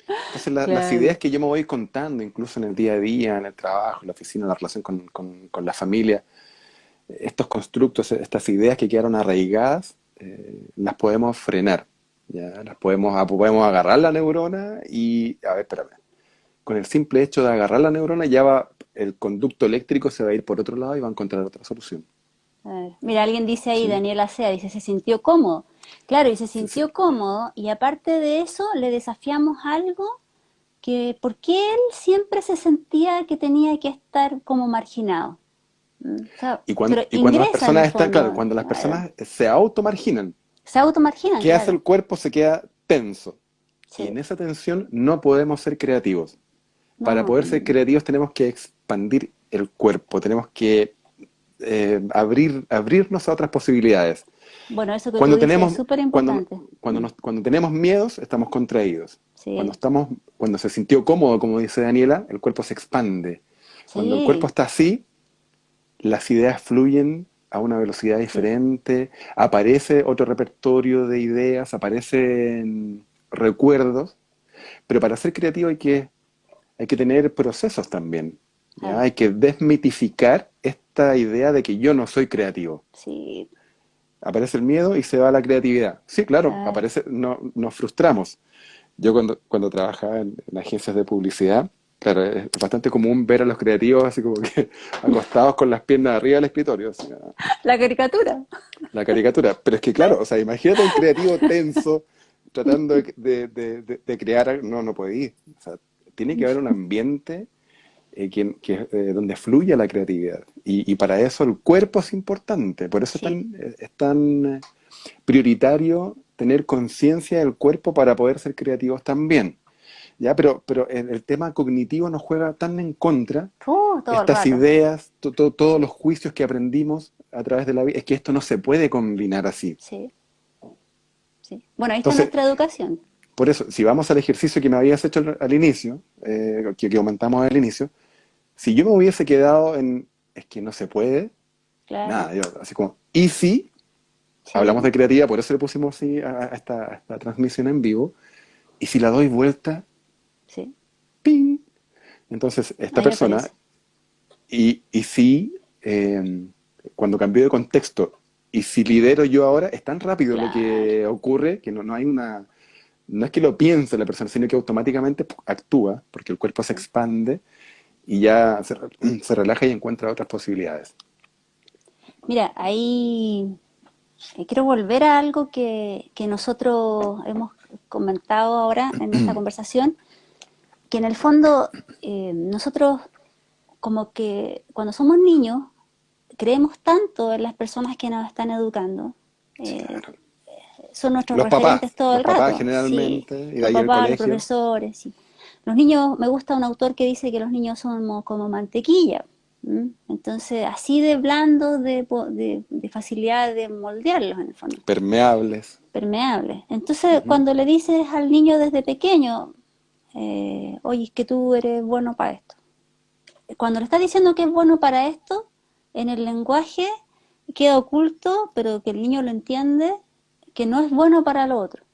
[SPEAKER 1] Entonces las
[SPEAKER 2] claro.
[SPEAKER 1] ideas que yo me voy contando, incluso en el día a día, en el trabajo, en la oficina, en la relación con la familia, estos constructos, estas ideas que quedaron arraigadas, las podemos frenar. ¿Ya? Podemos agarrar la neurona y, a ver, espérame, con el simple hecho de agarrar la neurona ya el conducto eléctrico se va a ir por otro lado y va a encontrar otra solución.
[SPEAKER 2] A ver, mira, alguien dice ahí,
[SPEAKER 1] ¿Sí?
[SPEAKER 2] Daniela Sea, dice, se sintió cómodo. Claro, y se
[SPEAKER 1] Sí, sí.
[SPEAKER 2] sintió cómodo, y aparte de eso, le desafiamos algo que, ¿por qué él siempre se sentía que tenía que estar como marginado? O sea,
[SPEAKER 1] Y
[SPEAKER 2] pero
[SPEAKER 1] cuando las
[SPEAKER 2] ingresa en
[SPEAKER 1] personas
[SPEAKER 2] el
[SPEAKER 1] están, claro,
[SPEAKER 2] fondo,
[SPEAKER 1] cuando las
[SPEAKER 2] claro.
[SPEAKER 1] personas se automarginan,
[SPEAKER 2] Se automarginan,
[SPEAKER 1] ¿qué hace
[SPEAKER 2] claro.
[SPEAKER 1] el cuerpo? Se queda tenso. Y en
[SPEAKER 2] Sí.
[SPEAKER 1] esa tensión no podemos ser creativos. Para
[SPEAKER 2] No,
[SPEAKER 1] poder ser creativos tenemos que expandir el cuerpo, tenemos que abrirnos a otras posibilidades.
[SPEAKER 2] bueno, eso que tú
[SPEAKER 1] Cuando
[SPEAKER 2] dices es
[SPEAKER 1] tenemos,
[SPEAKER 2] súper importante.
[SPEAKER 1] cuando tenemos miedos, estamos contraídos.
[SPEAKER 2] Sí,
[SPEAKER 1] Cuando se sintió cómodo, como dice Daniela, el cuerpo se expande. Cuando el cuerpo
[SPEAKER 2] sí,
[SPEAKER 1] está así, las ideas fluyen a una velocidad
[SPEAKER 2] sí,
[SPEAKER 1] diferente, aparece otro repertorio de ideas, aparecen recuerdos, pero para ser creativo hay que tener procesos también, ¿ya?
[SPEAKER 2] claro,
[SPEAKER 1] Hay que desmitificar esta idea de que yo no soy creativo.
[SPEAKER 2] sí,
[SPEAKER 1] Aparece el miedo y se va la creatividad. Sí, claro,
[SPEAKER 2] claro.
[SPEAKER 1] aparece, no, nos frustramos. Yo cuando trabajaba en agencias de publicidad, claro, es bastante común ver a los creativos así como que acostados con las piernas arriba del escritorio, así,
[SPEAKER 2] La caricatura.
[SPEAKER 1] la caricatura. Pero es que claro, o sea, imagínate un creativo tenso tratando de crear, no, no puede ir. O sea, tiene que haber un ambiente donde fluya la creatividad. Y para eso el cuerpo es importante. Por eso
[SPEAKER 2] Sí,
[SPEAKER 1] es tan prioritario tener conciencia del cuerpo para poder ser creativos también. ¿Ya? Pero el tema cognitivo nos juega tan en contra,
[SPEAKER 2] todo el
[SPEAKER 1] estas
[SPEAKER 2] rato.
[SPEAKER 1] ideas, todos los juicios que aprendimos a través de la vida, es que esto no se puede combinar así.
[SPEAKER 2] Sí, sí. Bueno, ahí está
[SPEAKER 1] Entonces,
[SPEAKER 2] nuestra educación.
[SPEAKER 1] por eso, si vamos al ejercicio que me habías hecho al inicio, que comentamos al inicio, si yo me hubiese quedado en, es que no se puede,
[SPEAKER 2] Claro,
[SPEAKER 1] nada, yo así como, y si, hablamos
[SPEAKER 2] sí,
[SPEAKER 1] de creatividad, por eso le pusimos así a esta transmisión en vivo, y si la doy vuelta,
[SPEAKER 2] sí.
[SPEAKER 1] ¡ping! Entonces, esta
[SPEAKER 2] Ahí
[SPEAKER 1] persona,
[SPEAKER 2] aparece.
[SPEAKER 1] y si, cuando cambió de contexto, y si lidero yo ahora, es tan rápido lo
[SPEAKER 2] Claro.
[SPEAKER 1] que ocurre que no hay una, no es que lo piense la persona, sino que automáticamente actúa, porque el cuerpo se
[SPEAKER 2] Sí.
[SPEAKER 1] expande y ya se relaja y encuentra otras posibilidades.
[SPEAKER 2] Mira, ahí quiero volver a algo que nosotros hemos comentado ahora en esta conversación, que en el fondo nosotros como que cuando somos niños creemos tanto en las personas que nos están educando,
[SPEAKER 1] Sí,
[SPEAKER 2] eh,
[SPEAKER 1] claro.
[SPEAKER 2] son nuestros referentes todo
[SPEAKER 1] Los
[SPEAKER 2] el
[SPEAKER 1] papás
[SPEAKER 2] rato, sí,
[SPEAKER 1] generalmente, y de
[SPEAKER 2] los
[SPEAKER 1] ahí el
[SPEAKER 2] papás, los
[SPEAKER 1] colegio.
[SPEAKER 2] profesores, sí. Los niños, me gusta un autor que dice que los niños somos como mantequilla. ¿M? Entonces, así de blando, de facilidad de moldearlos en el fondo,
[SPEAKER 1] Permeables.
[SPEAKER 2] permeables. Entonces,
[SPEAKER 1] Ujú.
[SPEAKER 2] cuando le dices al niño desde pequeño, oye, es que tú eres bueno para esto. Cuando le estás diciendo que es bueno para esto, en el lenguaje queda oculto, pero que el niño lo entiende, que no es bueno para lo otro.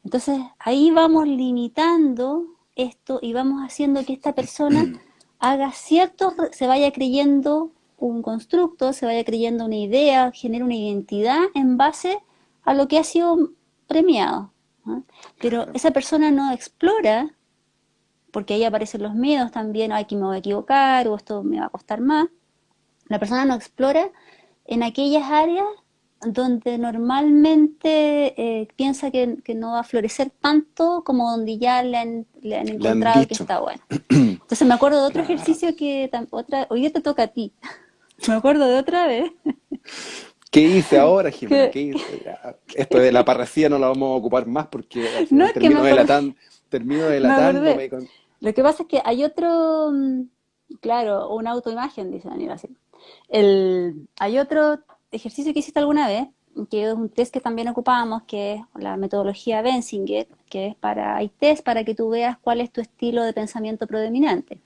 [SPEAKER 2] Entonces ahí vamos limitando esto y vamos haciendo que esta persona haga cierto, se vaya creyendo un constructo, se vaya creyendo una idea, genere una identidad en base a lo que ha sido premiado. ¿No? Pero
[SPEAKER 1] Claro.
[SPEAKER 2] esa persona no explora, porque ahí aparecen los miedos también, ay, que me voy a equivocar o esto me va a costar más. La persona no explora en aquellas áreas donde normalmente piensa que no va a florecer tanto como donde ya le han
[SPEAKER 1] Le han
[SPEAKER 2] encontrado que
[SPEAKER 1] dicho.
[SPEAKER 2] está bueno. Entonces me acuerdo de otro
[SPEAKER 1] Claro.
[SPEAKER 2] ejercicio hoy día te toca a ti. Me acuerdo de otra vez
[SPEAKER 1] ¿Qué hice ahora, Jimena?
[SPEAKER 2] que,
[SPEAKER 1] ¿Qué hice? Ya, esto de la parracía no lo vamos a ocupar más porque al
[SPEAKER 2] no
[SPEAKER 1] final
[SPEAKER 2] es que
[SPEAKER 1] termino
[SPEAKER 2] me acordé.
[SPEAKER 1] delatándome con...
[SPEAKER 2] Lo que pasa es que hay otro, claro, una autoimagen, dice Daniel así. Hay otro ejercicio que hiciste alguna vez, que es un test que también ocupábamos, que es la metodología Benzinger, que es hay test para que tú veas cuál es tu estilo de pensamiento predominante.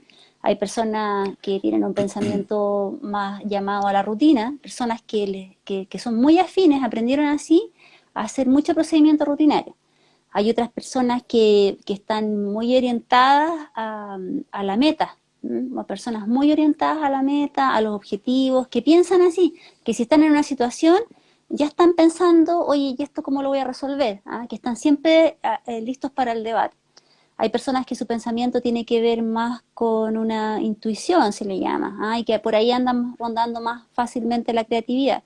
[SPEAKER 2] Hay personas que tienen un pensamiento más llamado a la rutina, personas que son muy afines, aprendieron así a hacer mucho procedimiento rutinario. Hay otras personas que están muy orientadas a la meta, ¿no? Personas muy orientadas a la meta, a los objetivos, que piensan así, que si están en una situación, ya están pensando, oye, ¿y esto cómo lo voy a resolver? ¿Ah? Que están siempre listos para el debate. Hay personas que su pensamiento tiene que ver más con una intuición, se le llama, ¿ah? Y que por ahí andan rondando más fácilmente la creatividad.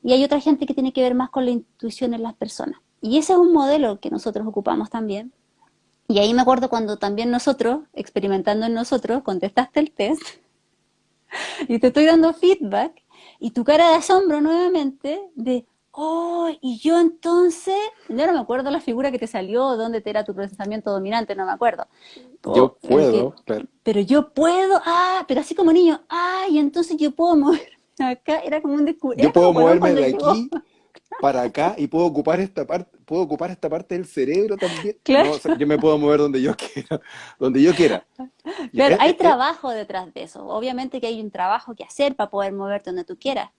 [SPEAKER 2] Y hay otra gente que tiene que ver más con la intuición en las personas. Y ese es un modelo que nosotros ocupamos también. Y ahí me acuerdo cuando también nosotros, experimentando en nosotros, contestaste el test Y te estoy dando feedback y tu cara de asombro nuevamente de, oh, y yo entonces, ya no me acuerdo la figura que te salió, dónde te era tu procesamiento dominante, no me acuerdo.
[SPEAKER 1] Yo
[SPEAKER 2] O el
[SPEAKER 1] puedo,
[SPEAKER 2] que,
[SPEAKER 1] claro.
[SPEAKER 2] pero yo puedo, pero así como niño, y entonces yo puedo moverme acá, era como un
[SPEAKER 1] Yo
[SPEAKER 2] era como
[SPEAKER 1] puedo
[SPEAKER 2] Cuarón
[SPEAKER 1] moverme
[SPEAKER 2] cuando
[SPEAKER 1] de
[SPEAKER 2] llegó,
[SPEAKER 1] aquí para acá y puedo ocupar esta parte del cerebro también. No, o sea,
[SPEAKER 2] claro.
[SPEAKER 1] yo me puedo mover donde yo quiera, donde yo quiera. Ya,
[SPEAKER 2] Claro, hay trabajo detrás de eso. Obviamente que hay un trabajo que hacer para poder moverte donde tú quieras.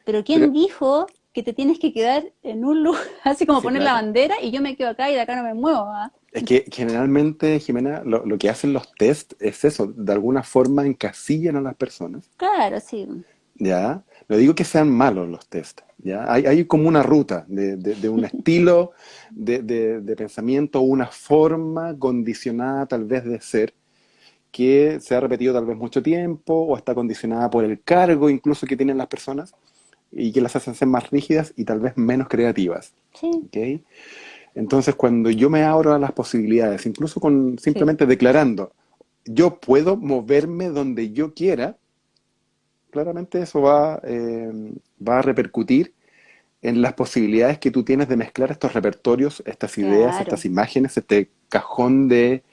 [SPEAKER 2] Pero
[SPEAKER 1] pero,
[SPEAKER 2] ¿quién dijo que te tienes que quedar en un lugar, así como
[SPEAKER 1] sí,
[SPEAKER 2] poner la
[SPEAKER 1] claro.
[SPEAKER 2] bandera y yo me quedo acá y de acá no me muevo? ¿Ah?
[SPEAKER 1] Es que generalmente, Jimena, lo que hacen los test es eso, de alguna forma encasillan a las personas,
[SPEAKER 2] Claro, sí,
[SPEAKER 1] ¿ya? No digo que sean malos los test, ¿ya? Hay como una ruta de un estilo de pensamiento, una forma condicionada tal vez de ser, que se ha repetido tal vez mucho tiempo o está condicionada por el cargo incluso que tienen las personas y que las hacen ser más rígidas y tal vez menos creativas,
[SPEAKER 2] sí,
[SPEAKER 1] ¿ok? Entonces, cuando yo me abro a las posibilidades, incluso con
[SPEAKER 2] sí,
[SPEAKER 1] simplemente declarando, yo puedo moverme donde yo quiera, claramente eso va a repercutir en las posibilidades que tú tienes de mezclar estos repertorios, estas ideas, estas
[SPEAKER 2] claro,
[SPEAKER 1] imágenes, este cajón de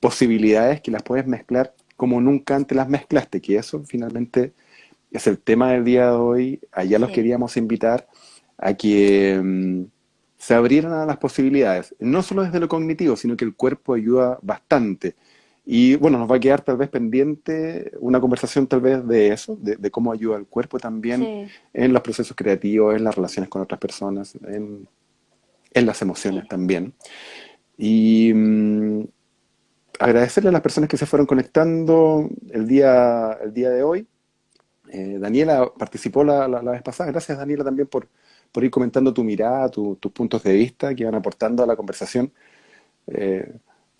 [SPEAKER 1] posibilidades que las puedes mezclar como nunca antes las mezclaste, que eso finalmente es el tema del día de hoy. Allá los
[SPEAKER 2] sí,
[SPEAKER 1] queríamos invitar a que se abrieran a las posibilidades, no solo desde lo cognitivo, sino que el cuerpo ayuda bastante. Y bueno, nos va a quedar tal vez pendiente una conversación tal vez de eso, de cómo ayuda el cuerpo también
[SPEAKER 2] sí,
[SPEAKER 1] en los procesos creativos, en las relaciones con otras personas, en las emociones
[SPEAKER 2] sí.
[SPEAKER 1] también. Y agradecerle a las personas que se fueron conectando el día de hoy. Daniela participó la vez pasada. Gracias, Daniela, también por ir comentando tu mirada, tus puntos de vista que van aportando a la conversación. Eh,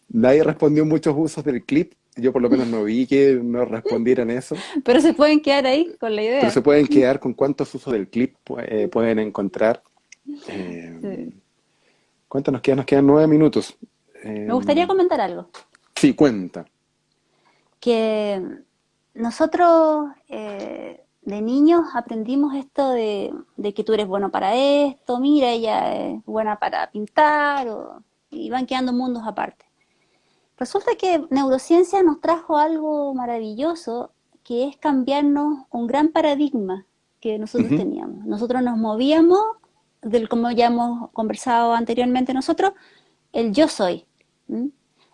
[SPEAKER 1] Nadie respondió muchos usos del clip. Yo por lo menos no vi que nos respondieran eso,
[SPEAKER 2] Pero se pueden quedar ahí con la
[SPEAKER 1] pero
[SPEAKER 2] idea.
[SPEAKER 1] se pueden quedar con cuántos usos del clip pueden encontrar. Eh,
[SPEAKER 2] Sí.
[SPEAKER 1] ¿Cuánto nos quedan? Nos quedan 9 minutos.
[SPEAKER 2] Me gustaría
[SPEAKER 1] Eh,
[SPEAKER 2] comentar algo.
[SPEAKER 1] sí, cuenta.
[SPEAKER 2] Que nosotros de niños aprendimos esto de que tú eres bueno para esto, mira, ella es buena para pintar, y van quedando mundos aparte. Resulta que neurociencia nos trajo algo maravilloso, que es cambiarnos un gran paradigma que nosotros
[SPEAKER 1] Ujú.
[SPEAKER 2] teníamos. Nosotros nos movíamos del, como ya hemos conversado anteriormente nosotros, el yo soy. ¿M?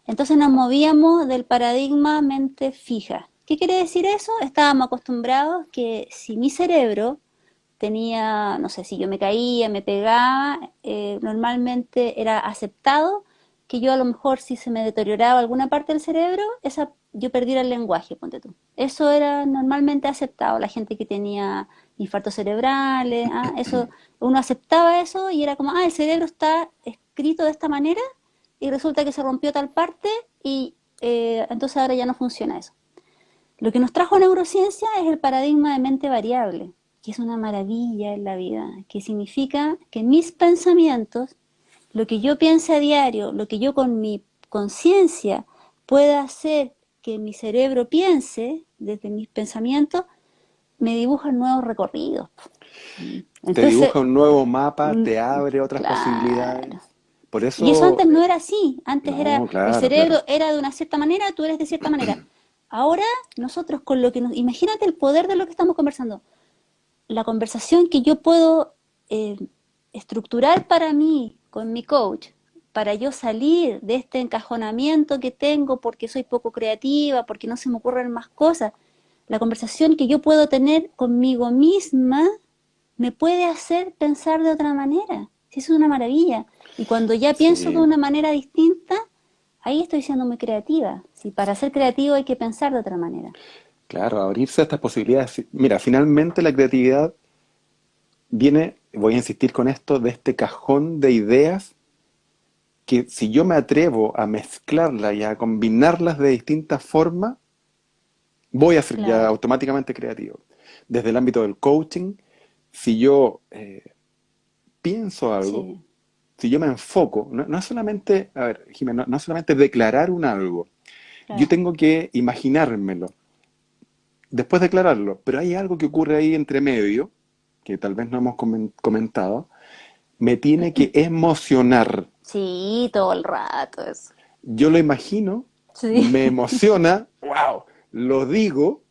[SPEAKER 2] Entonces nos movíamos del paradigma mente fija. ¿Qué quiere decir eso? Estábamos acostumbrados que si mi cerebro tenía, no sé, si yo me caía, me pegaba, normalmente era aceptado que yo a lo mejor si se me deterioraba alguna parte del cerebro, yo perdiera el lenguaje, ponte tú. Eso era normalmente aceptado, la gente que tenía infartos cerebrales, eso, uno aceptaba eso y era como, el cerebro está escrito de esta manera y resulta que se rompió tal parte y entonces ahora ya no funciona eso. Lo que nos trajo neurociencia es el paradigma de mente variable, que es una maravilla en la vida, que significa que mis pensamientos, lo que yo piense a diario, lo que yo con mi conciencia pueda hacer que mi cerebro piense desde mis pensamientos, me dibujan nuevos recorridos.
[SPEAKER 1] Te
[SPEAKER 2] Entonces,
[SPEAKER 1] dibuja un nuevo mapa,
[SPEAKER 2] mm,
[SPEAKER 1] te abre otras
[SPEAKER 2] claro.
[SPEAKER 1] posibilidades. Por
[SPEAKER 2] Y eso
[SPEAKER 1] eso,
[SPEAKER 2] antes no era así. Antes era,
[SPEAKER 1] no,
[SPEAKER 2] el
[SPEAKER 1] claro, claro.
[SPEAKER 2] cerebro era de una cierta manera, tú eres de cierta manera. Ahora, nosotros con lo que nos... Imagínate el poder de lo que estamos conversando. La conversación que yo puedo eh, estructurar para mí, con mi coach, para yo salir de este encajonamiento que tengo porque soy poco creativa, porque no se me ocurren más cosas. La conversación que yo puedo tener conmigo misma me puede hacer pensar de otra manera. Sí, eso es una maravilla. Y cuando ya pienso de
[SPEAKER 1] Sí,
[SPEAKER 2] una manera distinta, ahí estoy siendo muy creativa. Si para ser creativo hay que pensar de otra manera.
[SPEAKER 1] claro, abrirse a estas posibilidades. Mira, finalmente la creatividad viene, voy a insistir con esto, de este cajón de ideas que si yo me atrevo a mezclarlas y a combinarlas de distintas formas, voy a ser ya
[SPEAKER 2] Claro,
[SPEAKER 1] automáticamente creativo. Desde el ámbito del coaching, si yo pienso algo,
[SPEAKER 2] sí,
[SPEAKER 1] si yo me enfoco, no es solamente, a ver, Jimena, no es solamente declarar un algo, yo
[SPEAKER 2] claro,
[SPEAKER 1] tengo que imaginármelo. después de aclararlo, pero hay algo que ocurre ahí entre medio, que tal vez no hemos comentado, me tiene que emocionar.
[SPEAKER 2] Sí, todo el rato eso.
[SPEAKER 1] Yo lo imagino,
[SPEAKER 2] Sí.
[SPEAKER 1] me emociona, wow, lo digo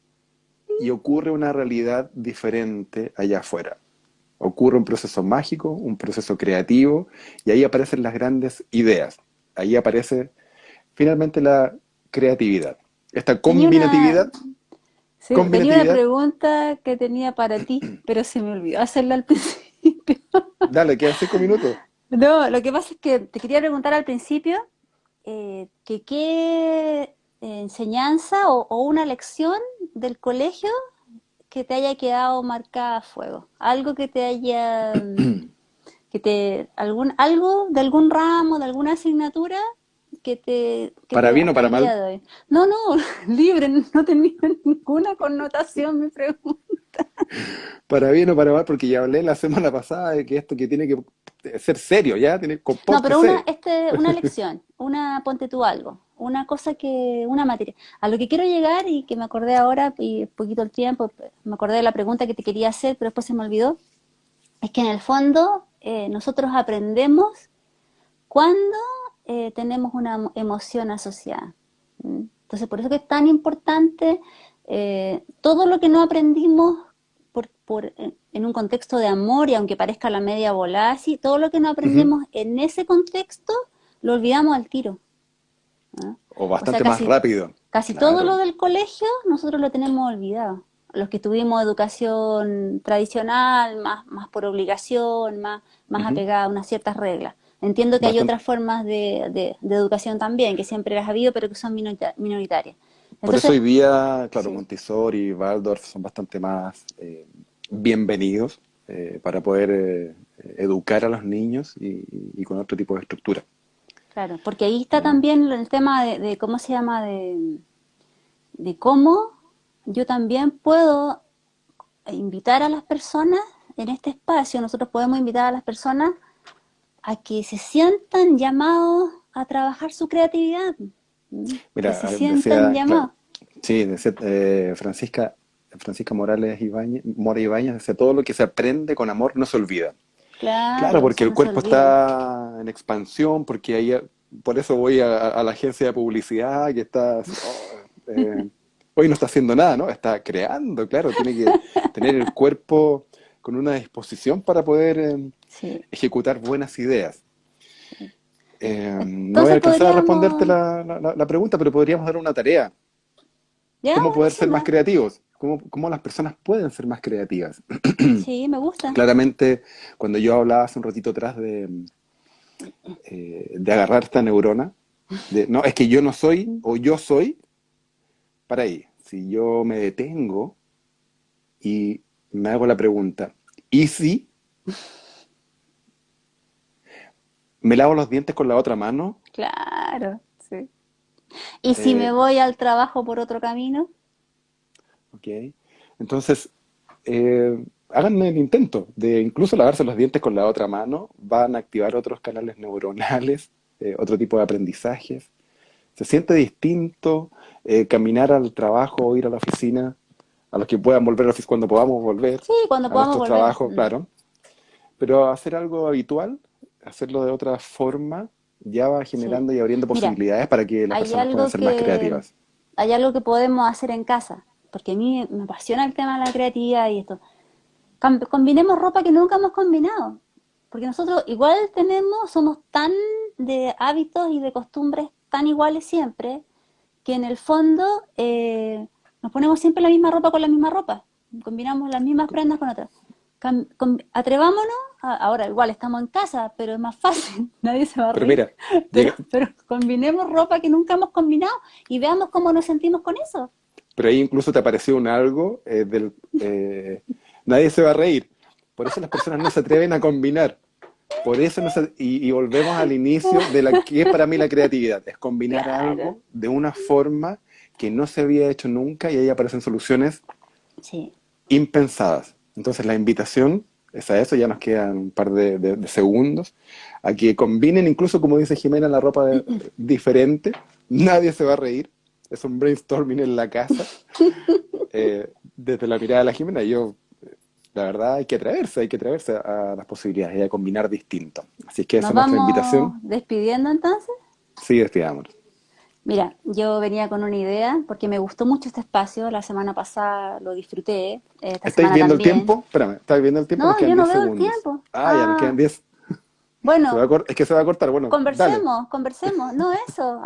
[SPEAKER 1] y ocurre una realidad diferente allá afuera. Ocurre un proceso mágico, un proceso creativo, y ahí aparecen las grandes ideas. Ahí aparece finalmente la creatividad. Esta
[SPEAKER 2] Tenía una,
[SPEAKER 1] combinatividad,
[SPEAKER 2] sí, tenía una
[SPEAKER 1] combinatividad,
[SPEAKER 2] pregunta que tenía para ti, pero se me olvidó hacerla al principio.
[SPEAKER 1] dale, quedan 5 minutos.
[SPEAKER 2] No, lo que pasa es que te quería preguntar al principio que qué enseñanza o una lección del colegio que te haya quedado marcada a fuego. Algo que te haya, algo de algún ramo, de alguna asignatura que
[SPEAKER 1] Para
[SPEAKER 2] te
[SPEAKER 1] bien o
[SPEAKER 2] hasta
[SPEAKER 1] para
[SPEAKER 2] el día
[SPEAKER 1] mal,
[SPEAKER 2] de hoy. No, no, libre, no tenía ninguna connotación mi pregunta.
[SPEAKER 1] para bien o para mal, porque ya hablé la semana pasada de que esto que tiene que ser serio, ya,
[SPEAKER 2] No, pero una,
[SPEAKER 1] compórtese.
[SPEAKER 2] una lección, ponte tú algo, una cosa una materia. A lo que quiero llegar y que me acordé ahora y poquito el tiempo, me acordé de la pregunta que te quería hacer, pero después se me olvidó, es que en el fondo nosotros aprendemos cuando tenemos una emoción asociada. ¿Mm? Entonces, por eso que es tan importante todo lo que no aprendimos en un contexto de amor, y aunque parezca la media volada, sí, todo lo que no
[SPEAKER 1] Ujú.
[SPEAKER 2] aprendemos en ese contexto lo olvidamos al tiro. ¿No?
[SPEAKER 1] O
[SPEAKER 2] O sea,
[SPEAKER 1] bastante más rápido.
[SPEAKER 2] casi todo lo
[SPEAKER 1] Claro.
[SPEAKER 2] del colegio nosotros lo tenemos olvidado. Los que tuvimos educación tradicional, más por obligación, más
[SPEAKER 1] Ujú.
[SPEAKER 2] apegada a unas ciertas reglas. Entiendo que hay
[SPEAKER 1] Bastante.
[SPEAKER 2] otras formas de educación también, que siempre las ha habido, pero que son minoritarias.
[SPEAKER 1] Por eso
[SPEAKER 2] Entonces,
[SPEAKER 1] hoy día, claro,
[SPEAKER 2] sí,
[SPEAKER 1] Montessori y Waldorf son bastante más bienvenidos para poder educar a los niños y con otro tipo de estructura.
[SPEAKER 2] claro, porque ahí está
[SPEAKER 1] Eh,
[SPEAKER 2] también el tema de cómo se llama, de cómo yo también puedo invitar a las personas en este espacio, nosotros podemos invitar a las personas a que se sientan llamados a trabajar su creatividad, que se
[SPEAKER 1] Mira,
[SPEAKER 2] sientan
[SPEAKER 1] decía, claro,
[SPEAKER 2] llamados.
[SPEAKER 1] sí, decía Francisca Morales Ibáñez, Mora Ibáñez, decía, todo lo que se aprende con amor no se olvida. Claro,
[SPEAKER 2] Claro,
[SPEAKER 1] porque
[SPEAKER 2] eso
[SPEAKER 1] el
[SPEAKER 2] no se
[SPEAKER 1] cuerpo
[SPEAKER 2] olvida.
[SPEAKER 1] está en expansión, porque ahí, por eso voy a la agencia de publicidad que está así, hoy no está haciendo nada, ¿no? Está creando, claro, tiene que tener el cuerpo con una disposición para poder
[SPEAKER 2] Sí,
[SPEAKER 1] ejecutar buenas ideas.
[SPEAKER 2] sí.
[SPEAKER 1] No voy a
[SPEAKER 2] Entonces
[SPEAKER 1] alcanzar a responderte
[SPEAKER 2] podríamos,
[SPEAKER 1] la pregunta, pero podríamos dar una tarea.
[SPEAKER 2] ya,
[SPEAKER 1] ¿Cómo poder ser más
[SPEAKER 2] buenísimo.
[SPEAKER 1] creativos? ¿Cómo las personas pueden ser más creativas?
[SPEAKER 2] Sí, me gusta.
[SPEAKER 1] Claramente, cuando yo hablaba hace un ratito atrás de agarrar esta neurona, no, es que yo no soy o yo soy, para ahí. Si yo me detengo y me hago la pregunta, ¿y si me lavo los dientes con la otra mano?
[SPEAKER 2] Claro, sí. ¿Y si me
[SPEAKER 1] Eh,
[SPEAKER 2] voy al trabajo por otro camino?
[SPEAKER 1] ok. Entonces, háganme el intento de incluso lavarse los dientes con la otra mano, van a activar otros canales neuronales, otro tipo de aprendizajes. Se siente distinto caminar al trabajo o ir a la oficina, a los que puedan volver a la oficina cuando podamos volver
[SPEAKER 2] Sí, cuando
[SPEAKER 1] a
[SPEAKER 2] podamos
[SPEAKER 1] nuestros
[SPEAKER 2] volver.
[SPEAKER 1] trabajos, claro. Pero hacer algo habitual, hacerlo de otra forma, ya va
[SPEAKER 2] Sí.
[SPEAKER 1] generando y abriendo
[SPEAKER 2] Mira,
[SPEAKER 1] posibilidades para que las
[SPEAKER 2] hay
[SPEAKER 1] personas puedan
[SPEAKER 2] algo
[SPEAKER 1] ser más
[SPEAKER 2] que,
[SPEAKER 1] creativas.
[SPEAKER 2] hay algo que podemos hacer en casa, porque a mí me apasiona el tema de la creatividad y esto. Combinemos ropa que nunca hemos combinado, porque nosotros igual somos tan de hábitos y de costumbres tan iguales siempre, que en el fondo nos ponemos siempre la misma ropa con la misma ropa, combinamos las mismas prendas con otras. Atrevámonos, ahora igual estamos en casa, pero es más fácil, nadie se va a
[SPEAKER 1] Pero
[SPEAKER 2] reír,
[SPEAKER 1] mira, llega,
[SPEAKER 2] pero combinemos ropa que nunca hemos combinado y veamos cómo nos sentimos con eso.
[SPEAKER 1] pero ahí incluso te apareció un algo nadie se va a reír. Por eso las personas no se atreven a combinar. Por eso y volvemos al inicio de la que es para mí la creatividad, es combinar
[SPEAKER 2] Claro,
[SPEAKER 1] algo de una forma que no se había hecho nunca y ahí aparecen soluciones
[SPEAKER 2] sí.
[SPEAKER 1] impensadas. Entonces la invitación es a eso, ya nos quedan un par de segundos, a que combinen incluso, como dice Jimena, la ropa diferente, nadie se va a reír, es un brainstorming en la casa, desde la mirada de la Jimena, la verdad, hay que atreverse a las posibilidades y a combinar distinto. Así que esa
[SPEAKER 2] ¿Nos
[SPEAKER 1] es nuestra
[SPEAKER 2] vamos
[SPEAKER 1] invitación.
[SPEAKER 2] despidiendo entonces?
[SPEAKER 1] Sí, despidámonos.
[SPEAKER 2] Mira, yo venía con una idea porque me gustó mucho este espacio. La semana pasada lo disfruté, esta
[SPEAKER 1] ¿Estáis
[SPEAKER 2] semana
[SPEAKER 1] viendo el
[SPEAKER 2] también.
[SPEAKER 1] tiempo? Espérame, ¿estáis viendo el tiempo? Nos
[SPEAKER 2] No,
[SPEAKER 1] quedan
[SPEAKER 2] yo no
[SPEAKER 1] 10
[SPEAKER 2] veo el
[SPEAKER 1] segundos.
[SPEAKER 2] tiempo.
[SPEAKER 1] Ah, ya nos quedan
[SPEAKER 2] Ah,
[SPEAKER 1] 10.
[SPEAKER 2] bueno,
[SPEAKER 1] Es que se va a cortar. Bueno, dale.
[SPEAKER 2] conversemos. No, eso.